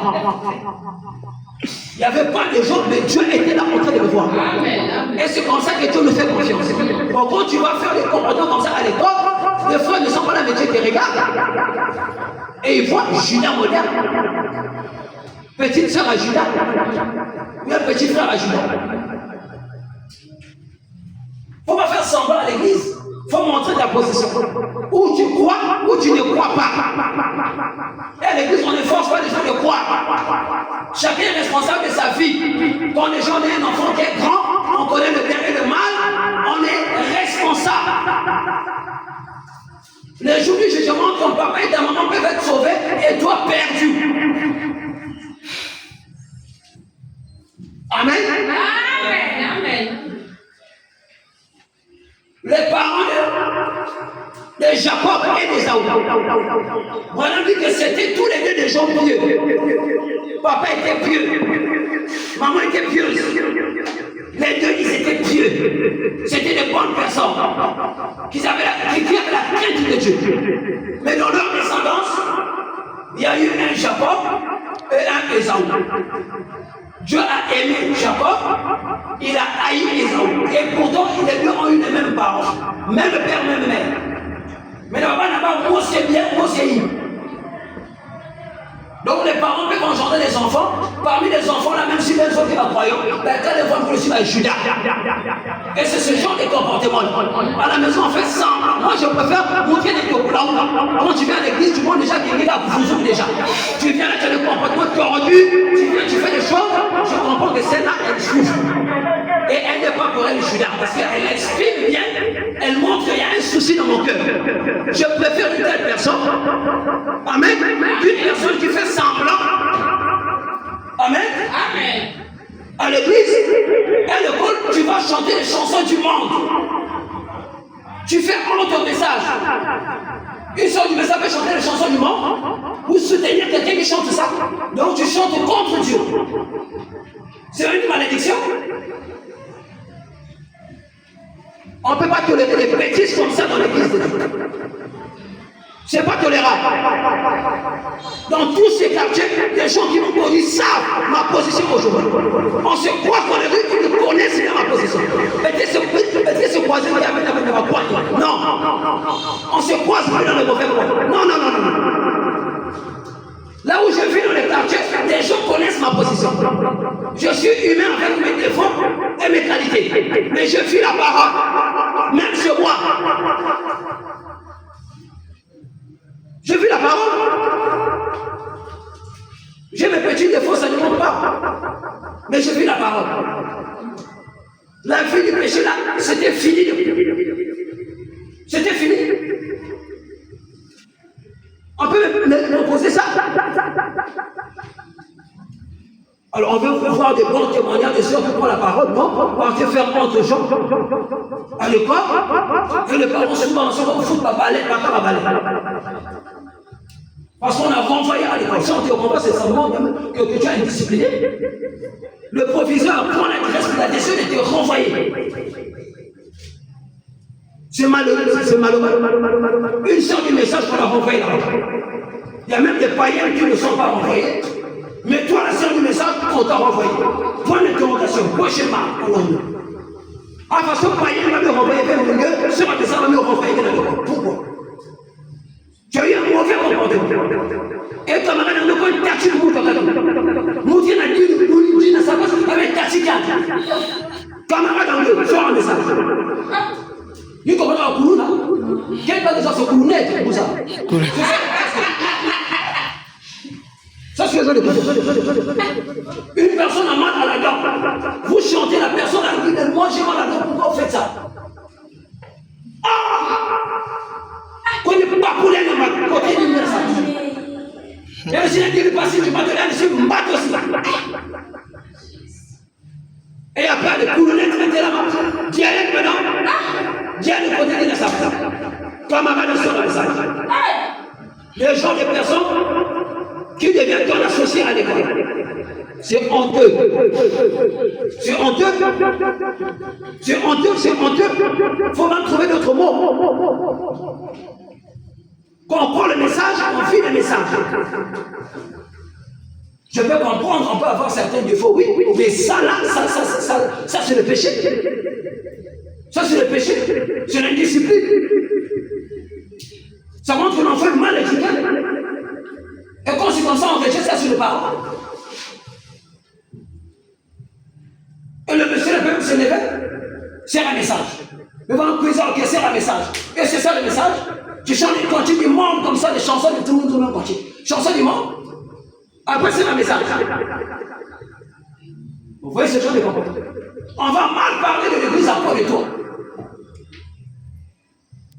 Il n'y avait pas de gens, mais Dieu était là en train de me voir. Et c'est comme ça que Dieu me fait confiance. Bon, quand tu vas faire des comportements comme ça à l'école, les frères ne sont pas là, mais Dieu te regarde. Et ils voient Judas moderne. Petite sœur à Judas. Ou un petit frère à Judas. Il ne faut pas faire semblant à l'église. Il faut montrer ta position. Ou tu crois, ou tu ne crois pas. Et à l'église, on ne force pas les gens de croire. Chacun est responsable de sa vie. Quand les gens ont un enfant qui est grand, on connaît le bien et le mal, on est responsable. Le jour du jugement, ton papa et ta maman peuvent être sauvés et toi perdu. Amen. Amen. Amen. Les parents de Jacob et d'Ésaü. Voilà dit que c'était tous les deux des gens pieux. Papa était pieux. Maman était pieuse. Les deux, ils étaient pieux. C'était des bonnes personnes qui avaient la crainte de Dieu. Mais dans leur descendance, il y a eu un Jacob et un Ésaü. Dieu a aimé Jacob, il a haï Ésaü. Et pourtant, les deux ont eu les mêmes parents. Même père, même mère. Mais le papa n'a pas Mosé bien, Mosé. Donc les parents peuvent engendrer des enfants. Parmi les enfants, là, même si les autres sont croyants, quand les enfants aussi va Judas. Et c'est ce genre de comportement. À la maison, on fait semblant. Moi, je préfère montrer des documents. Quand tu viens à l'église, tu vois déjà qu'il est là, vous déjà. Tu viens là, tu as le comportement tordu. Tu viens, tu fais des choses. Je comprends que celle-là, elle souffre. Et elle n'est pas pour elle, Judas, parce qu'elle exprime bien, elle montre qu'il y a un souci dans mon cœur. Je préfère une telle personne, amen, qu'une personne qui fait semblant. Amen. Amen. À l'église, à l'école, tu vas chanter les chansons du monde. Tu fais honte au message. Une sorte du message peut chanter les chansons du monde, ou soutenir quelqu'un qui chante ça. Donc tu chantes contre Dieu. C'est une malédiction. On ne peut pas tolérer des bêtises comme ça dans l'église de Dieu. C'est pas tolérable. Dans tous ces quartiers, des gens qui m'ont connu savent ma position aujourd'hui. On se croise dans les rues, ils connaissent bien ma position. Est-ce se croiser avec ma pointe? Non. On se croise dans le mauvais coin. Non. Là où je vis dans les quartiers, des gens connaissent ma position. Je suis humain avec mes défauts et mes qualités. Mais je vis la parole, même chez moi. Je vis la parole. J'ai mes petits défauts, ça ne montre pas. Mais je vis la parole. La vie du péché là, c'était fini. C'était fini. On peut m'opposer ça. Alors on veut voir des bons témoignages de ceux qui prennent la parole, non? On veut faire honte aux gens. À l'école, et les parents souvent au foot, papa va balayer. Parce qu'on a renvoyé à l'école. Si on te renvoie, c'est simplement que tu as une discipline. Le proviseur prend la décision de te renvoyer. C'est malheureux. Une sorte de message qu'on a renvoyé là-bas. Il y a même des païens qui ne sont pas renvoyés. Mais toi, la sœur du message, on t'a renvoyé. Point d'interrogation, point schéma. Ah, parce que le païen va me renvoyer vers le lieu, ce message va me renvoyer vers le lieu. Pourquoi? Tu as eu un mauvais comportement. Et camarade, on a une tactique de mouton. Mouton a dit dans sa poche avec tactique. Camarade, on sort un message. Il comprend un coulou là. Quel pas de ça, c'est coulou net pour ça. Ça, c'est ce que je veux dire. Une personne a mal à la dent. Vous chantez, la personne a dit, moi j'ai mal à la dent, pourquoi vous faites ça? Quand il ne peut pas couler dans ma côté du message. Et si il est passé, tu vas te laisser, je me batte aussi. Et après, le coulonnet traité là-bas. Dialogue maintenant. Dialogue côté de sa femme. Camarade sur le message. Les gens, les personnes qui deviennent ton associé à l'école. C'est honteux. C'est honteux. C'est honteux, c'est honteux. Il faut même trouver d'autres mots. Quand on prend le message, on vit le message. Je peux comprendre, on peut avoir certains défauts, oui, mais ça là, ça c'est le péché. Ça c'est le péché. C'est l'indiscipline. Ça montre que l'enfant est mal éduqué. Et quand c'est comme ça, on rejette ça sur les parents. Et le monsieur ne peut même se lever, c'est un message. Mais va en cuisine, ok, c'est un message. Et c'est ça le message. Tu chantes une quantité du monde comme ça, des chansons de tout le monde quantité. Chansons du monde. Après, c'est un message. Vous voyez ce genre de comportement. On va mal parler de l'église à cause de toi.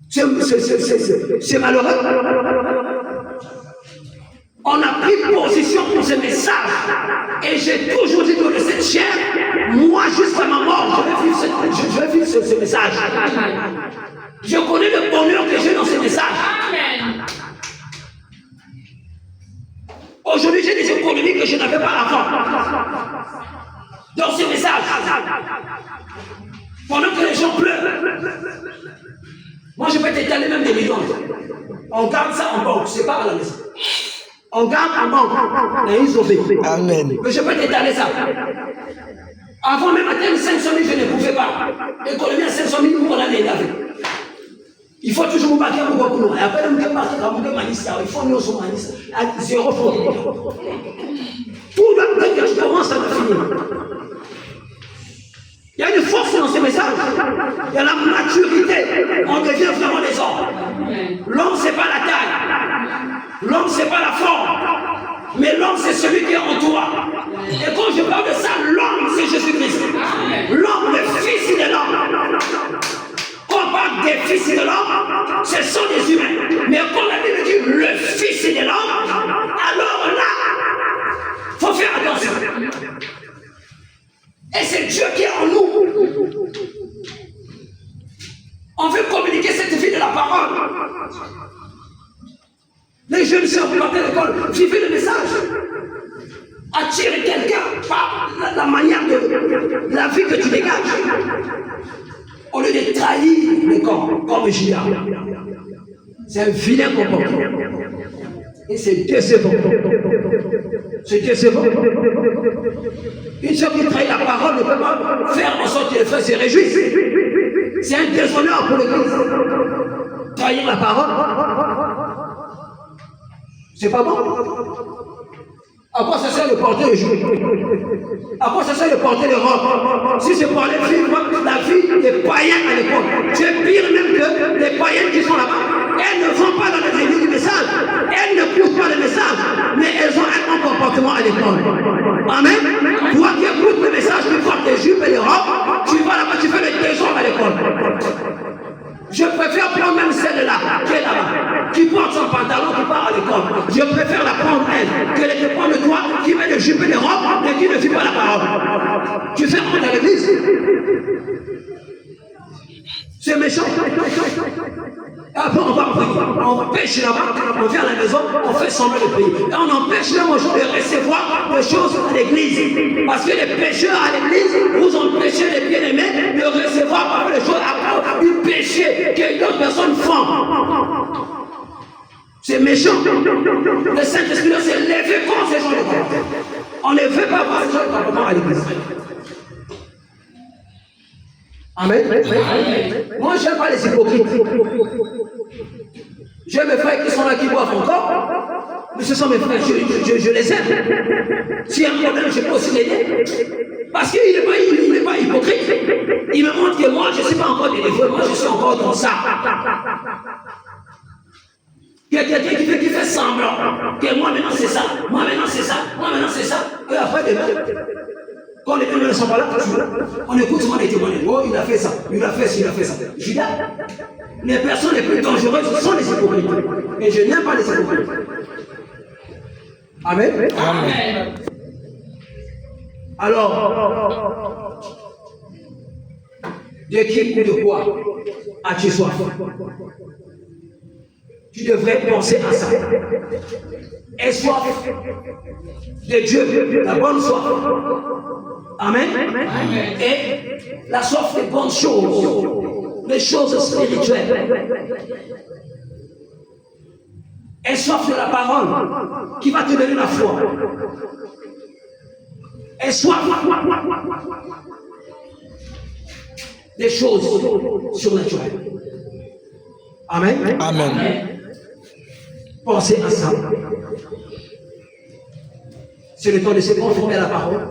C'est malheureux. On a pris position pour ce message. Et j'ai toujours dit dans cette chair, moi jusqu'à ma mort, je vais vivre ce message. Je connais le bonheur que j'ai dans ce message. Amen. Aujourd'hui, j'ai des économies que je n'avais pas avant. Dans ce message. Pendant que les gens pleurent. Moi, je peux t'étaler même des millions. On garde ça en banque, c'est pas à la maison. On garde en banque. Et ils ont fait. Amen. Mais je peux t'étaler ça. Avant même atteindre 500 000, je ne pouvais pas. Économie à 500 000, on a les laver. Il faut toujours vous battre à vous. Et après, il faut nous sommes à 0 francs. Tout le temps que je commence à finir. Il y a une force dans ces messages. Il y a la maturité. On devient vraiment des hommes. L'homme, ce n'est pas la taille. L'homme, ce n'est pas la forme. Mais l'homme, c'est celui qui est en toi. Et quand je parle de ça, l'homme, c'est Jésus-Christ. L'homme, le fils de l'homme. Quand on parle des fils de l'homme, ce sont des humains. Mais quand la Bible dit le fils de l'homme, alors là, il faut faire attention. Et c'est Dieu qui est en nous. On veut communiquer cette vie de la parole. Les jeunes sœurs, vous partez à l'école, vivez le message. Attirez quelqu'un par la manière de la vie que tu dégages. Au lieu de trahir le corps, comme Judas. C'est un vilain comportement. Et c'est décevant. C'est décevant. Une sœur qui trahit la parole ne peut pas faire en sorte que les frères se réjouissent. C'est un déshonneur pour l'Église. Trahir la parole. C'est pas bon. À quoi ça sert de porter le jour? À quoi ça sert de porter le robe? Si c'est pour aller vivre la vie des païens à l'époque. C'est pire même que les païennes qui sont là-bas. Elles ne vont pas dans les églises du message. Elles ne écoutent pas le message. Mais elles ont un bon comportement à l'école. Amen. Toi qui écoutes le message, tu portes des jupes et des robes, tu vas là-bas, tu fais les désordres à l'école. Je préfère prendre même celle-là, qui est là-bas, qui porte son pantalon, qui part à l'école. Je préfère la prendre elle, que de prendre toi, qui met des jupes et des robes, et qui ne vit pas la parole. Tu fais honte à l'église. C'est méchant. Après, on va pêcher là-bas, on vient à la maison, on fait semblant de prier. Et on empêche même aujourd'hui de recevoir des choses à l'église. Parce que les pécheurs à l'église vous empêchez les bien-aimés de recevoir parfois les choses du péché que d'autres personnes font. C'est méchant. Le Saint-Esprit s'est levé contre ces gens. On ne veut pas voir ces gens à l'église. Amen. Moi, je n'aime pas les hypocrites. J'ai mes frères qui sont là, qui boivent encore. Mais ce sont mes frères, je les aime. S'il y a un problème, je peux aussi l'aider. Parce qu'il n'est pas hypocrite. Il me montre que moi, je ne suis pas encore des défauts. Moi, je suis encore dans ça. Il y a quelqu'un qui fait semblant. Que moi, maintenant, c'est ça. Moi, maintenant, c'est ça. Moi, maintenant, c'est ça. Et après, demain. Quand les témoins ne sont pas là, on écoute souvent les témoignages. Oh, il a fait ça, il a fait ci, il a fait ça. Judas, les personnes les plus dangereuses sont les hypocrites. Et je n'aime pas les hypocrites. Amen. Amen. Alors, de qui ou de quoi as-tu soif? Tu devrais penser à ça. Et soif de Dieu, la bonne soif. Amen. Amen. Et la soif des bonnes choses, les choses spirituelles. Et soif de la parole qui va te donner la foi. Et soif des choses surnaturelles. Amen. Amen. Pensez à ça. C'est le temps de se conformer à la parole.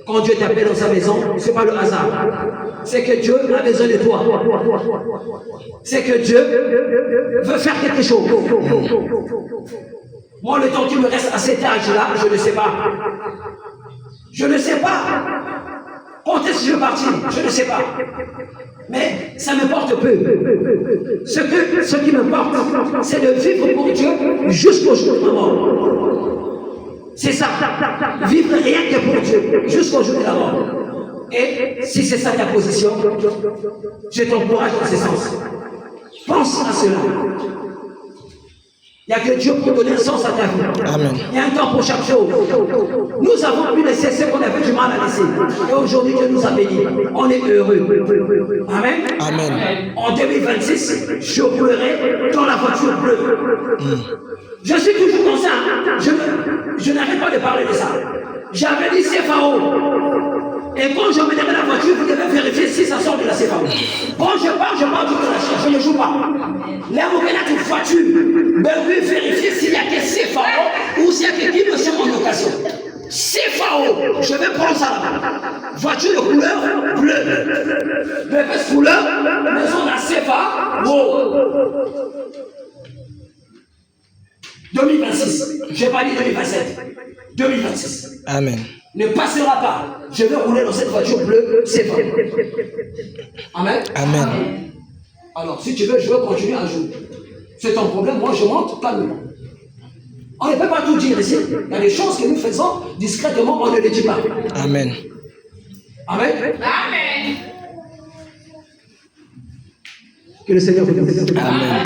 Quand Dieu t'appelle dans sa maison, ce n'est pas le hasard. C'est que Dieu a besoin de toi. C'est que Dieu veut faire quelque chose. Moi, le temps qu'il me reste à cet âge-là, je ne sais pas. Je ne sais pas. Quand est-ce que je vais partir? Je ne sais pas. Mais ça m'importe peu. Ce qui m'importe, c'est de vivre pour Dieu jusqu'au jour de la mort. C'est ça. Vivre rien que pour Dieu jusqu'au jour de la mort. Et si c'est ça ta position, je t'encourage dans ce sens. Pense à cela. Il n'y a que Dieu pour donner un sens à ta vie. Amen. Il y a un temps pour chaque chose. Nous avons pu laisser ce qu'on avait du mal à laisser. Et aujourd'hui, Dieu nous a bénis. On est heureux. Amen. Amen. En 2026, je roulerai dans la voiture bleue. Je suis toujours comme ça. Je n'arrête pas de parler de ça. J'avais dit CFAO. Et quand je me demande la voiture, vous devez vérifier si ça sort de la CFAO. Quand je parle de la chair, je ne joue pas. Là, vous venez à une voiture, ben vous vérifiez s'il y a que CFAO ou s'il y a quelqu'un qui me en occasion. CFAO, je vais prendre ça là-bas. Voiture de couleur bleue. BPS couleur, maison de la CFAO. 2026. Je n'ai pas dit 2027. 2026. Amen. Ne passera pas. Je vais rouler dans cette voiture bleue, c'est vrai. Amen. Amen. Alors, si tu veux, je veux continuer un jour. C'est ton problème, moi je monte calmement. On ne peut pas tout dire ici. Il y a des choses que nous faisons discrètement, on ne les dit pas. Amen. Amen. Amen. Que le Seigneur vous bénisse. Amen.